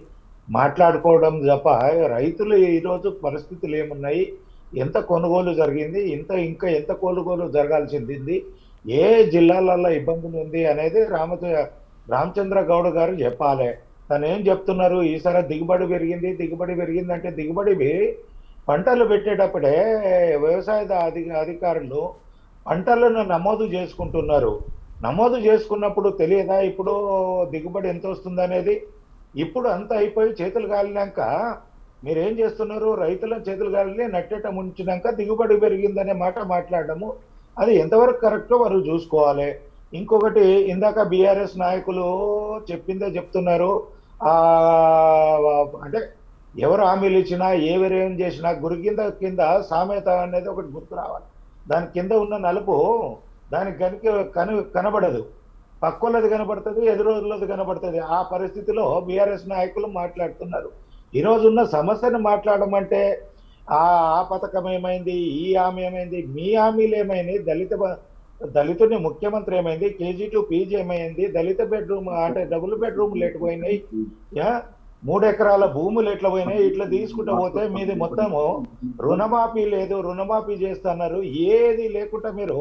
మాట్లాడుకోవడం తప్ప రైతులు ఈరోజు పరిస్థితులు ఏమున్నాయి, ఎంత కొనుగోలు జరిగింది, ఇంకా ఎంత కొనుగోలు జరగాల్సింది, ఏ జిల్లాలలో ఇబ్బందులు ఉంది అనేది రామచంద్ర గౌడ్ గారు చెప్పాలి. తను ఏం చెప్తున్నారు, ఈసారి దిగుబడి పెరిగింది అంటే దిగుబడి పంటలు పెట్టేటప్పుడే వ్యవసాయ అధికారులు పంటలను నమోదు చేసుకుంటున్నారు. నమోదు చేసుకున్నప్పుడు తెలియదా ఇప్పుడు దిగుబడి ఎంత వస్తుంది అనేది? ఇప్పుడు అంతా అయిపోయి చేతులు కాలినాక మీరేం చేస్తున్నారు, రైతులను చేతులు కాలిని నట్టేట ముంచినాక దిగుబడి పెరిగిందనే మాట మాట్లాడము, అది ఎంతవరకు కరెక్టో వారు చూసుకోవాలి. ఇంకొకటి, ఇందాక బీఆర్ఎస్ నాయకులు చెప్పిందే చెప్తున్నారు. అంటే ఎవరు హామీలు ఇచ్చినా ఏం చేసినా గురి కింద సామెత అనేది ఒకటి గుర్తు రావాలి. దాని కింద ఉన్న నలుపు దానికి కనబడదు, పక్కోళ్ళది కనబడుతుంది, ఎదురోళ్ళది కనబడుతుంది. ఆ పరిస్థితిలో బీఆర్ఎస్ నాయకులు మాట్లాడుతున్నారు. ఈరోజు ఉన్న సమస్యను మాట్లాడమంటే ఆ పథకం ఏమైంది, ఈ హామీ ఏమైంది, మీ హామీలు ఏమైంది, దళితుని ముఖ్యమంత్రి ఏమైంది, KG to PG ఏమైంది, దళిత బెడ్రూమ్ అంటే డబుల్ బెడ్రూమ్లు ఎట్టిపోయినాయి, 3 ఎకరాల భూములు ఎట్లా పోయినాయి, ఇట్లా తీసుకుంటూ పోతే మీది మొత్తము రుణమాఫీ లేదు, రుణమాఫీ చేస్తున్నారు. ఏది లేకుండా మీరు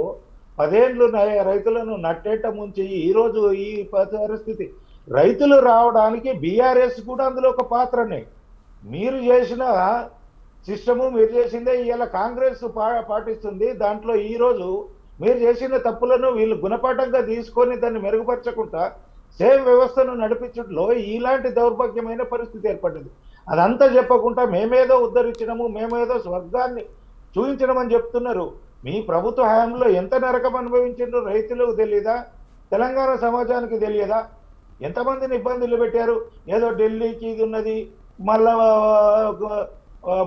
10 ఏళ్ళు రైతులను నట్టేట ముంచి ఈరోజు ఈ పరిస్థితి, రైతులు రావడానికి బీఆర్ఎస్ కూడా అందులో ఒక పాత్రనే. మీరు చేసిన సిస్టము, మీరు చేసిందే ఇలా కాంగ్రెస్ పాటిస్తుంది. దాంట్లో ఈరోజు మీరు చేసిన తప్పులను వీళ్ళు గుణపాఠంగా తీసుకొని దాన్ని మెరుగుపరచకుండా సేమ్ వ్యవస్థను నడిపించడంలో ఇలాంటి దౌర్భాగ్యమైన పరిస్థితి ఏర్పడింది. అదంతా చెప్పకుండా మేమేదో ఉద్ధరించడము, మేమేదో స్వర్గాన్ని చూపించడం చెప్తున్నారు. మీ ప్రభుత్వ హయాంలో ఎంత నరకం అనుభవించారో రైతులకు తెలియదా? తెలంగాణ సమాజానికి తెలియదా? ఎంతమందిని ఇబ్బందులు పెట్టారు? ఏదో ఢిల్లీకి ఇది ఉన్నది, మళ్ళా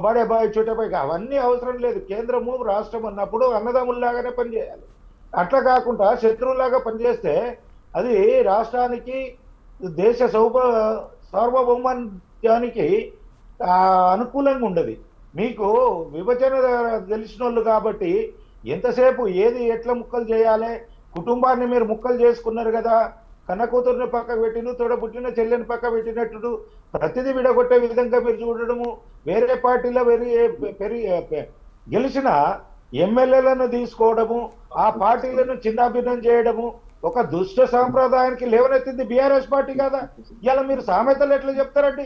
బడే బాయ్ చుట్టపైకి అవన్నీ అవసరం లేదు. కేంద్రము రాష్ట్రం అన్నప్పుడు అన్నదమ్ముల్లాగానే పనిచేయాలి. అట్లా కాకుండా శత్రువులాగా పనిచేస్తే అది రాష్ట్రానికి, దేశ సార్వభౌమానికి అనుకూలంగా ఉండదు. మీకు విభజన తెలిసిన వాళ్ళు కాబట్టి ఎంతసేపు ఏది ఎట్లా ముక్కలు చేయాలి, కుటుంబాన్ని మీరు ముక్కలు చేసుకున్నారు కదా, కన్న కూతురుని పక్క పెట్టిన, తోడబుట్టిన చెల్లెని పక్క పెట్టినట్టు ప్రతిదీ విడగొట్టే విధంగా మీరు చూడడము, వేరే పార్టీలో గెలిచిన ఎమ్మెల్యేలను తీసుకోవడము, ఆ పార్టీలను చిన్నాభిన్నం చేయడము ఒక దుష్ట సాంప్రదాయానికి లేవనెత్తింది బీఆర్ఎస్ పార్టీ కదా. ఇలా మీరు సామెతలు ఎట్లా చెప్తారండి?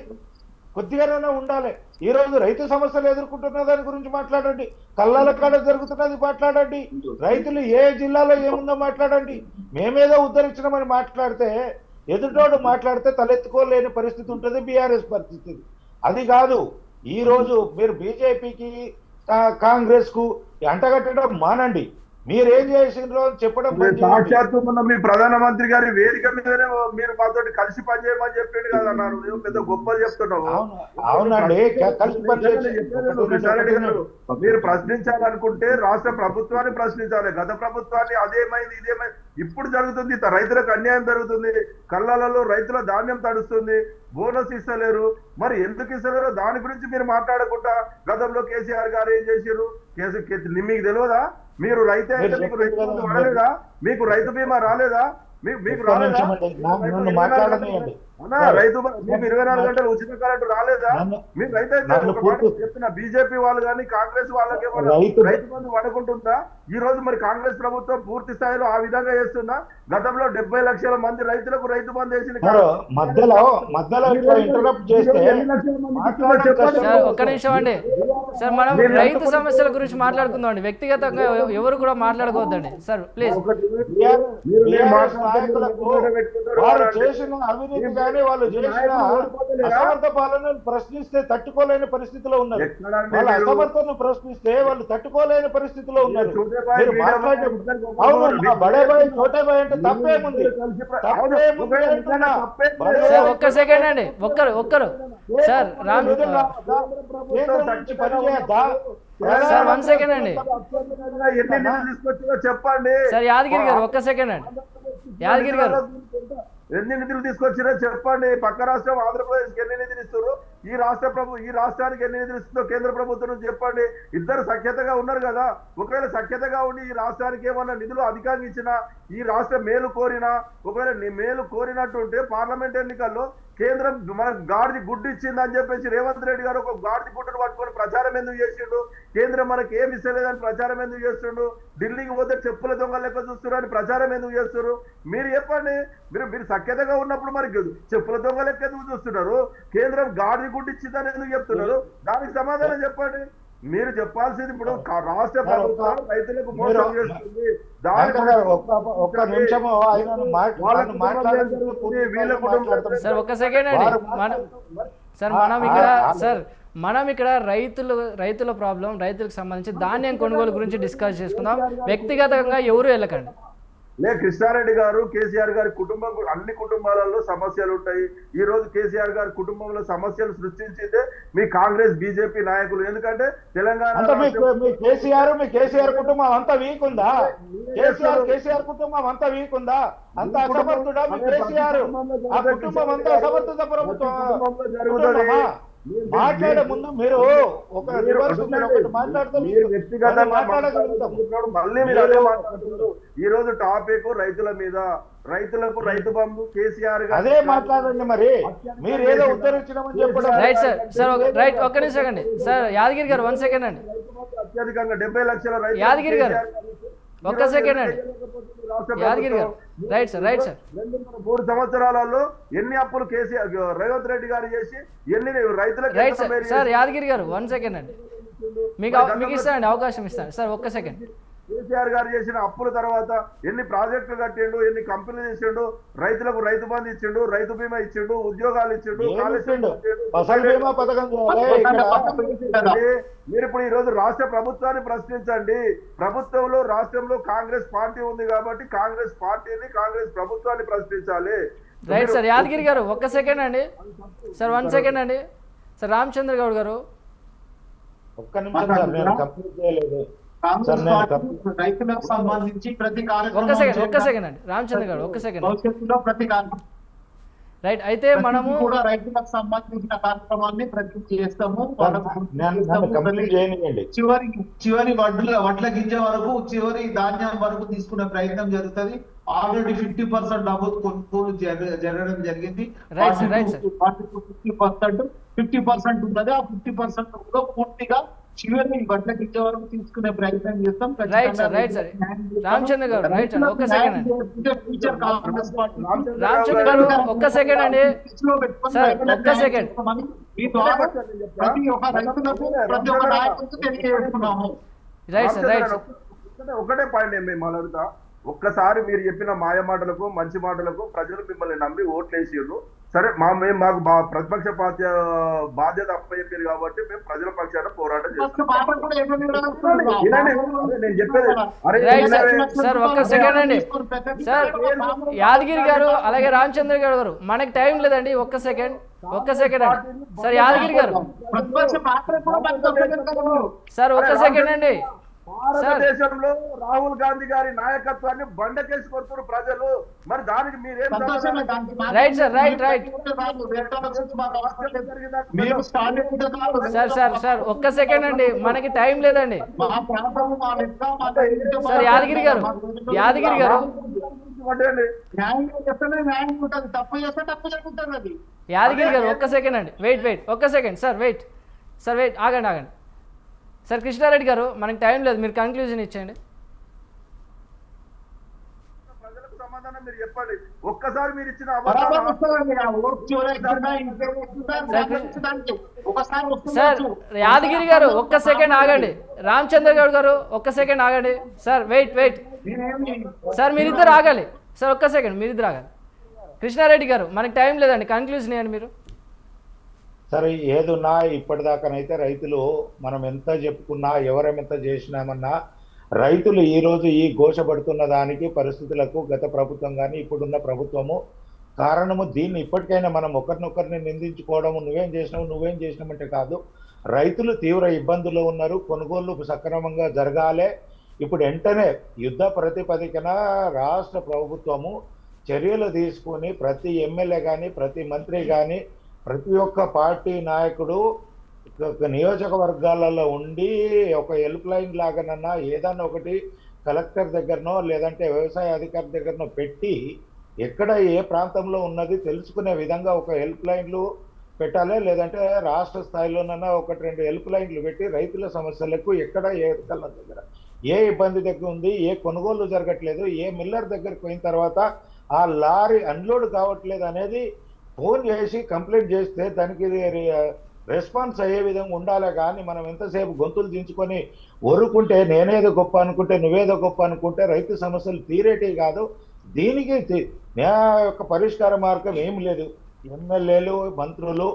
కొద్దిగానే ఉండాలి. ఈ రోజు రైతు సమస్యలు ఎదుర్కొంటున్న దాని గురించి మాట్లాడండి, కళ్ళాల కాడ జరుగుతున్నది మాట్లాడండి, రైతులు ఏ జిల్లాలో ఏముందో మాట్లాడండి. మేమేదో ఉద్ధరించడమని మాట్లాడితే ఎదుటోడు మాట్లాడితే తలెత్తుకోలేని పరిస్థితి ఉంటుంది బీఆర్ఎస్ పరిస్థితి. అది కాదు, ఈ రోజు మీరు బీజేపీకి కాంగ్రెస్ కు అంటగట్టడం మానండి. మీరేం చేసిండ్రో అని చెప్పడం బంద్ చేయండి. సాక్షాత్తు మొన్న మీ ప్రధానమంత్రి గారి వేదిక మీదనే మీరు మాతో కలిసి పనిచేయమని చెప్పిండు కదా అన్నారు. నువ్వు పెద్ద గొప్పలు చెప్తున్నావు. అవునండి, కలిసి కృష్ణారెడ్డి గారు, మీరు ప్రశ్నించాలనుకుంటే రాష్ట్ర ప్రభుత్వాన్ని ప్రశ్నించాలి. గత ప్రభుత్వాన్ని అదేమైంది ఇదేమైంది. ఇప్పుడు జరుగుతుంది, రైతులకు అన్యాయం జరుగుతుంది, కళ్ళలలో రైతుల ధాన్యం తడుస్తుంది, బోనస్ ఇస్తలేరు. మరి ఎందుకు ఇస్తలేరో దాని గురించి మీరు మాట్లాడకుండా గతంలో కేసీఆర్ గారు ఏం చేశారు, మీకు తెలియదా? మీరు రైతే అయితే మీకు రైతు బంధు పడలేదా? మీకు రైతు బీమా రాలేదా? మీకు రాలేదా? రైతు మీకు 24 గంటలు ఉచిత కరెంటు రాలేదా? మీరు రైతు అయితే చెప్తున్న బీజేపీ వాళ్ళు కానీ కాంగ్రెస్ వాళ్ళకి రైతు బంధు పడుకుంటుందా? ఈ రోజు మరి కాంగ్రెస్ ప్రభుత్వం పూర్తి స్థాయిలో ఆ విధంగా చేస్తుందా? గతంలో 70 లక్షల మంది రైతులకు రైతు బంధు వేసింది. ఒక్క నిమిషం అండి సార్, మనం రైతు సమస్యల గురించి మాట్లాడుకుందాం అండి, వ్యక్తిగతంగా ఎవరు కూడా మాట్లాడుకోవద్దండి సార్ ప్లీజ్. వాళ్ళు చేసిన అవినీతి కానీ వాళ్ళు చేసిన అసమర్థ పాలనను ప్రశ్నిస్తే తట్టుకోలేని పరిస్థితిలో ఉన్నారు. వాళ్ళ అసమర్థను ప్రశ్నిస్తే వాళ్ళు తట్టుకోలేని పరిస్థితిలో ఉన్నారు. మీరు మాట్లాడే అవును, బడే బాయ్ చోటే బాయ్ అంటే తప్పేముంది? ఒక్క సెకండ్ అండి, ఒక్కరు సార్ రామ్ సార్ 1 సెకండ్ అండి చెప్పండి సార్. యాదగిరి గారు ఒక్క సెకండ్ అండి, యాదగిరి గారు ఎన్ని నిధులు తీసుకొచ్చినా చెప్పండి. పక్క రాష్ట్రం ఆంధ్రప్రదేశ్కి ఎన్ని నిధులు ఇస్తారు, ఈ రాష్ట్రానికి ఎన్ని నిధులు ఇస్తుందో కేంద్ర ప్రభుత్వం నుంచి చెప్పండి. ఇద్దరు సఖ్యతగా ఉన్నారు కదా. ఒకవేళ సఖ్యతగా ఉండి ఈ రాష్ట్రానికి ఏమన్నా నిధులు అధికంగా ఇచ్చినా, ఈ రాష్ట్ర మేలు కోరినా, ఒకవేళ మేలు కోరినట్టుంటే పార్లమెంట్ ఎన్నికల్లో కేంద్రం మనకు గాడిది గుడ్డు ఇచ్చిందని చెప్పేసి రేవంత్ రెడ్డి గారు ఒక గాడిది గుడ్డును పట్టుకొని ప్రచారం ఎందుకు చేసిండు? కేంద్రం మనకి ఏమి ఇస్తలేదని ప్రచారం ఎందుకు చేస్తుండు? ఢిల్లీకి పోతే చెప్పుల దొంగ లెక్క చూస్తున్నారు అని ప్రచారం ఎందుకు చేస్తున్నారు? మీరు చెప్పండి. మీరు సఖ్యతగా ఉన్నప్పుడు మరి చెప్పుల దొంగ లెక్క ఎందుకు చూస్తున్నారు? కేంద్రం గాడిది గుడ్డు ఇచ్చిందని ఎందుకు చెప్తున్నారు? దానికి సమాధానం చెప్పండి. మీరు చెప్పాల్సింది ఇప్పుడు రాష్ట్ర ప్రభుత్వం రైతులకు మోసం చేస్తుంది. సార్ ఒక్క సెకండ్ అండి సార్, మనం ఇక్కడ రైతుల ప్రాబ్లం, రైతులకు సంబంధించి ధాన్యం కొనుగోలు గురించి డిస్కస్ చేసుకుందాం. వ్యక్తిగతంగా ఎవరు వెళ్ళకండి. కృష్ణారెడ్డి గారు, కేసీఆర్ గారి కుటుంబం, అన్ని కుటుంబాలలో సమస్యలు ఉంటాయి. ఈ రోజు కేసీఆర్ గారి కుటుంబంలో సమస్యలు సృష్టించిందే మీ కాంగ్రెస్ బీజేపీ నాయకులు. ఎందుకంటే తెలంగాణ కేసీఆర్ కుటుంబం అంతా వీక్ ఉందా? కేసీఆర్ కుటుంబం అంతా వీక్ ఉందా? అంత అసమర్థుడా మీ కేసీఆర్? ఆ కుటుంబం అంతా అసమర్థత ప్రభుత్వం. మాట్లాడే ముందు మీరు ఒక ఈ రోజు టాపిక్ రైతుల మీద, రైతులకు రైతు బంధు కేసీఆర్ అదే మాట్లాడండి. మరి మీరు ఏదో ఉత్తరించడం చెప్పడం రైట్ సార్. సార్ రైట్, ఒక్క నిమిషం అండి సార్. యాదగిరి గారు 1 సెకండ్ అండి. అత్యధికంగా 70 లక్షల రైతు. యాదగిరి గారు ఒక్క సెకండ్ అండి. యాదగిరి గారు రైట్ సార్, రైట్ సార్. 3 సంవత్సరాలలో ఎన్ని అప్పులు కేసీఆర్ రేవంత్ రెడ్డి గారు చేసి ఎన్ని రైతులకు? Right sir. యాదగిరి గారు 1 సెకండ్ అండి, మీకు ఇస్తానండి, అవకాశం ఇస్తాను సార్. ఒక్క సెకండ్. కేసీఆర్ గారు చేసిన అప్పుల తర్వాత ఎన్ని ప్రాజెక్టులు కట్టిండు, ఎన్ని కంపెనీలు ఇచ్చిండు, రైతులకు రైతు బంధు ఇచ్చిండు, రైతు బీమా ఇచ్చిండు, ఉద్యోగాలు ఇచ్చిండు, మీరు ఇప్పుడు ఈ రోజు రాష్ట్ర ప్రభుత్వాన్ని ప్రశ్నించండి. రాష్ట్రంలో కాంగ్రెస్ పార్టీ ఉంది కాబట్టి కాంగ్రెస్ పార్టీని, కాంగ్రెస్ ప్రభుత్వాన్ని ప్రశ్నించాలి. Right sir. యాదగిరి గారు 1 సెకండ్ అండి సార్. 1 సెకండ్ అండి సార్. రామచంద్ర గౌడ్ గారు ఒక్క నిమిషం సార్, నేను కంప్లీట్ చేయలేదు. రైతులకు సంబంధించి ప్రతి ఒక్క సెకండ్ అండి రామచంద్ర గారు, ఒక్క సెకండ్. భవిష్యత్తులో ప్రతి రైట్, అయితే మనము కూడా రైతులకు సంబంధించిన కార్యక్రమాన్ని ప్రతి చేస్తాము. చివరి వడ్ల గింజ వరకు, చివరి ధాన్యం వరకు తీసుకునే ప్రయత్నం జరుగుతుంది. ఆల్రెడీ 50% నమోదు కొనుగోలు జరగడం జరిగింది. 50% ఉన్నది. ఆ 50% కూడా పూర్తిగా చివరి వడ్ల గింజ వరకు తీసుకునే ప్రయత్నం చేస్తాం. Right sir, right sir. Ramachandra గారు రైట్ అండి, ఒక్క సెకండ్ అండి. రామచంద్ర గారు ఒక్క సెకండ్ అండి సార్, ఒక్క సెకండ్. ప్రతి ఒక్క రైతులకు, ప్రతి ఒక్క నాయకులకు తెలియజేస్తున్నాము. Right sir, right. ఒకటే పాయింట్ మేము మాట్లాడుతా. ఒక్కసారి మీరు చెప్పిన మాయ మాటలకు, మంచి మాటలకు ప్రజలు మిమ్మల్ని నమ్మి ఓట్లు వేసిర్రు. సరే మాకు ప్రతిపక్ష పార్టీ బాధ్యత అప్పచెప్పారు కాబట్టి మేము ప్రజల పక్షాన పోరాటం చేస్తాం. నేను చెప్పేది అరే రైట్ సార్ ఒక్క సెకండ్ అండి సార్ యాదగిరి గారు అలాగే రామచంద్ర గారు మనకి టైం లేదండి ఒక్క సెకండ్ అండి సార్ యాదగిరి గారు సార్ ఒక్క సెకండ్ అండి భారతదేశంలో రాహుల్ గాంధీ గారి నాయకత్వాన్ని బండకేసి కొడుతున్నారు ప్రజలు. మరి దానికి మీరేం రైట్ సార్ రైట్ సార్ ఒక్క సెకండ్ అండి మనకి టైం లేదండి సార్ యాదగిరి గారు యాదగిరి గారు ఒక్క సెకండ్ అండి వెయిట్ ఒక్క సెకండ్ సార్ వెయిట్ ఆగండి సార్ కృష్ణారెడ్డి గారు మనకి టైం లేదు మీరు కంక్లూజన్ ఇచ్చేయండి. ప్రజలకు సమాధానం మీరు చెప్పండి. ఒక్కసారి మీరు ఇచ్చిన సార్ యాదగిరి గారు ఒక్క సెకండ్ ఆగండి రామచంద్ర గారు ఒక్క సెకండ్ ఆగండి సార్ వెయిట్ సార్ మీరిద్దరు ఆగాలి సార్ ఒక్క సెకండ్ మీరిద్దరు ఆగాలి. కృష్ణారెడ్డి గారు మనకి టైం లేదండి కంక్లూజన్ ఇవ్వండి మీరు. సరే ఏదున్నా ఇప్పటిదాకానైతే రైతులు మనం ఎంత చెప్పుకున్నా ఎవరెంత చేసినామన్నా రైతులు ఈరోజు ఈ ఘోషపడుతున్న దానికి పరిస్థితులకు గత ప్రభుత్వం కానీ ఇప్పుడున్న ప్రభుత్వము కారణము. దీన్ని ఇప్పటికైనా మనం ఒకరినొకరిని నిందించుకోవడము నువ్వేం చేసినామంటే కాదు. రైతులు తీవ్ర ఇబ్బందుల్లో ఉన్నారు. కొనుగోళ్లు సక్రమంగా జరగాలి. ఇప్పుడు వెంటనే యుద్ధ ప్రతిపదికన రాష్ట్ర ప్రభుత్వము చర్యలు తీసుకుని ప్రతి ఎమ్మెల్యే కానీ ప్రతి మంత్రి కానీ ప్రతి ఒక్క పార్టీ నాయకుడు నియోజకవర్గాలలో ఉండి ఒక హెల్ప్ లైన్ లాగానన్నా ఏదన్నా ఒకటి కలెక్టర్ దగ్గరనో లేదంటే వ్యవసాయ అధికారి దగ్గరనో పెట్టి ఎక్కడ ఏ ప్రాంతంలో ఉన్నది తెలుసుకునే విధంగా ఒక హెల్ప్ లైన్లు పెట్టాలి. లేదంటే రాష్ట్ర స్థాయిలోనన్నా 1-2 హెల్ప్ లైన్లు పెట్టి రైతుల సమస్యలకు ఎక్కడ ఏ కళ్ళ దగ్గర ఏ ఇబ్బంది దగ్గర ఉంది, ఏ కొనుగోలు జరగట్లేదు, ఏ మిల్లర్ దగ్గరికి పోయిన తర్వాత ఆ లారీ అన్లోడ్ కావట్లేదు అనేది ఫోన్ చేసి కంప్లైంట్ చేస్తే దానికి రెస్పాన్స్ అయ్యే విధంగా ఉండాలి. కానీ మనం ఎంతసేపు గొంతులు దించుకొని ఒరుకుంటే నేనేదో గొప్ప అనుకుంటే నువ్వేదో గొప్ప అనుకుంటే రైతు సమస్యలు తీరేటివి కాదు. దీనికి యొక్క పరిష్కార మార్గం ఏం లేదు. ఎమ్మెల్యేలు మంత్రులు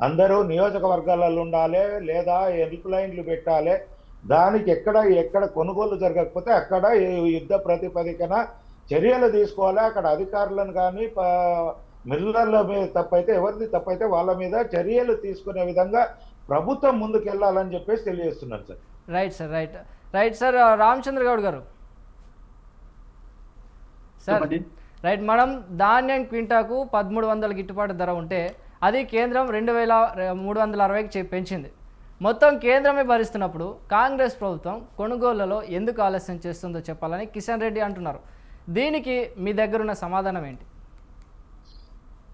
అందరూ నియోజకవర్గాలలో ఉండాలి లేదా హెల్ప్ లైన్లు పెట్టాలి. దానికి ఎక్కడ కొనుగోలు జరగకపోతే అక్కడ యుద్ధ ప్రతిపదికన చర్యలు తీసుకోవాలి. అక్కడ అధికారులను కానీ మిల్లర్ల మీద తప్పైతే ఎవరిది తప్పైతే వాళ్ళ మీద చర్యలు తీసుకునే విధంగా ప్రభుత్వం ముందుకెళ్లాలని చెప్పేసి తెలియజేస్తున్నాను sir. Right sir Ramachandra Goud గారు సార్ రైట్ మనం ధాన్యం క్వింటాకు 1300 గిట్టుబాటు ధర ఉంటే అది కేంద్రం 2360కి పెంచింది. మొత్తం కేంద్రమే భరిస్తున్నప్పుడు కాంగ్రెస్ ప్రభుత్వం కొనుగోళ్లలో ఎందుకు ఆలస్యం చేస్తుందో చెప్పాలని కిషన్ రెడ్డి అంటున్నారు. దీనికి మీ దగ్గరున్న సమాధానం ఏంటి?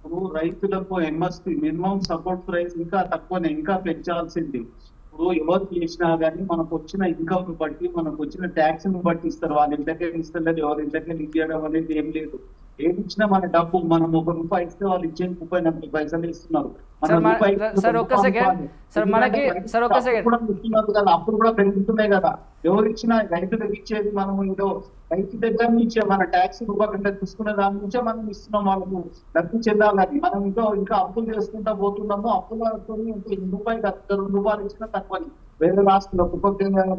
ఇప్పుడు రైతులకు ఎంఎస్పి మినిమం సపోర్ట్ ప్రైస్ ఇంకా తక్కువనే, ఇంకా పెంచాల్సింది. ఇప్పుడు ఎవరు చేసినా కానీ మనకు వచ్చిన ఇన్కమ్ బట్టి మనకు వచ్చిన ట్యాక్స్ ని బట్టి ఇస్తారు. వాళ్ళ ఇంట్లోకే ఇస్తారు, ఎవరి ఇంట్లోకే ఇవ్వడం అనేది ఏం లేదు. ఏది ఇచ్చినా మన డబ్బు మనం ₹1 ఇస్తే వాళ్ళు ఇచ్చే 30-40 పైసలు ఇస్తున్నారు. అప్పుడు కూడా పెరుగుతున్నాయి కదా. ఎవరు ఇచ్చినా రైతులకు ఇచ్చేది మనం ఏదో రైతు దగ్గర నుంచే మన ట్యాక్స్ రూపాయలు తీసుకునే దాని నుంచే మనం ఇస్తున్నాం. వాళ్ళకు డబ్బు చెందాలని మనం ఇంకా అప్పులు చేసుకుంటా పోతున్నాము. అప్పులతో ₹1 ₹2 ఇచ్చినా తక్కువని వేరే రాష్ట్రంలో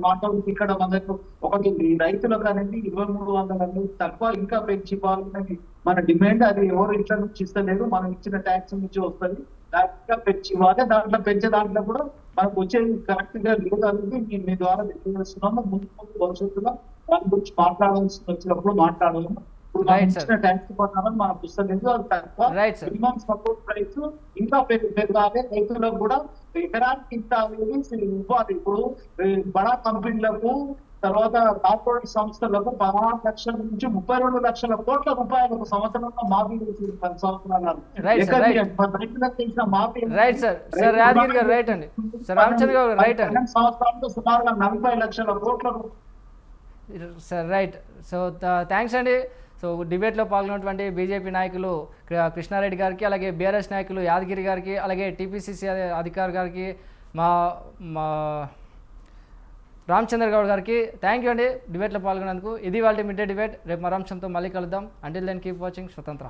మాట్లాడుతూ ఇక్కడ మనకు ఒకటి రైతులకు అనేది 2300 తక్కువ ఇంకా పెంచి ఇవ్వాలనేది మన డిమాండ్. అది ఎవరు ఇట్లా నుంచి ఇస్తలేదు, మనం ఇచ్చిన ట్యాక్స్ నుంచి వస్తుంది. దాంట్లో పెంచి ఇవ్వాలి. దాంట్లో పెంచే దాంట్లో కూడా మనకు వచ్చేది కరెక్ట్ గా లేదు అనేది మీ ద్వారా తెలియజేస్తున్నాము. ముందు భవిష్యత్తులో దాని గురించి మాట్లాడాల్సి వచ్చినప్పుడు మాట్లాడాము. ఇప్పుడు మనం ఇచ్చిన ట్యాక్స్ ప్రకారం మన పుస్తకం అది తక్కువ. మినిమం సపోర్ట్ ప్రైస్ ఇంకా పెరగాలి. రైతులకు కూడా ఎకరానికి ఇంత అనేది ఇవ్వాలి. ఇప్పుడు బడా కంపెనీలకు తర్వాత కార్పొరేట్ సంస్థలకు 16 లక్షల నుంచి 32 లక్షల కోట్ల రూపాయలకు సంవత్సరంలో మాఫీ చేసి 10 సంవత్సరాలు రైతులకు చేసిన మాఫీ సంవత్సరాల్లో సుమారుగా 40 లక్షల కోట్ల సార్. రైట్. సో థ్యాంక్స్ అండి. సో డిబేట్లో పాల్గొన్నటువంటి బీజేపీ నాయకులు కృష్ణారెడ్డి గారికి, అలాగే బీఆర్ఎస్ నాయకులు యాదగిరి గారికి, అలాగే టీపీసీసీ అధికారి గారికి, మా రామచంద్ర గౌడ్ గారికి థ్యాంక్ యూ అండి డిబేట్లో పాల్గొన్నందుకు. ఇది వాళ్ళ మిడ్ డే డిబేట్. రేపు మరో అంశంతో మళ్ళీ కలుద్దాం. అంటిల్ దెన్ కీప్ వాచింగ్ స్వతంత్ర.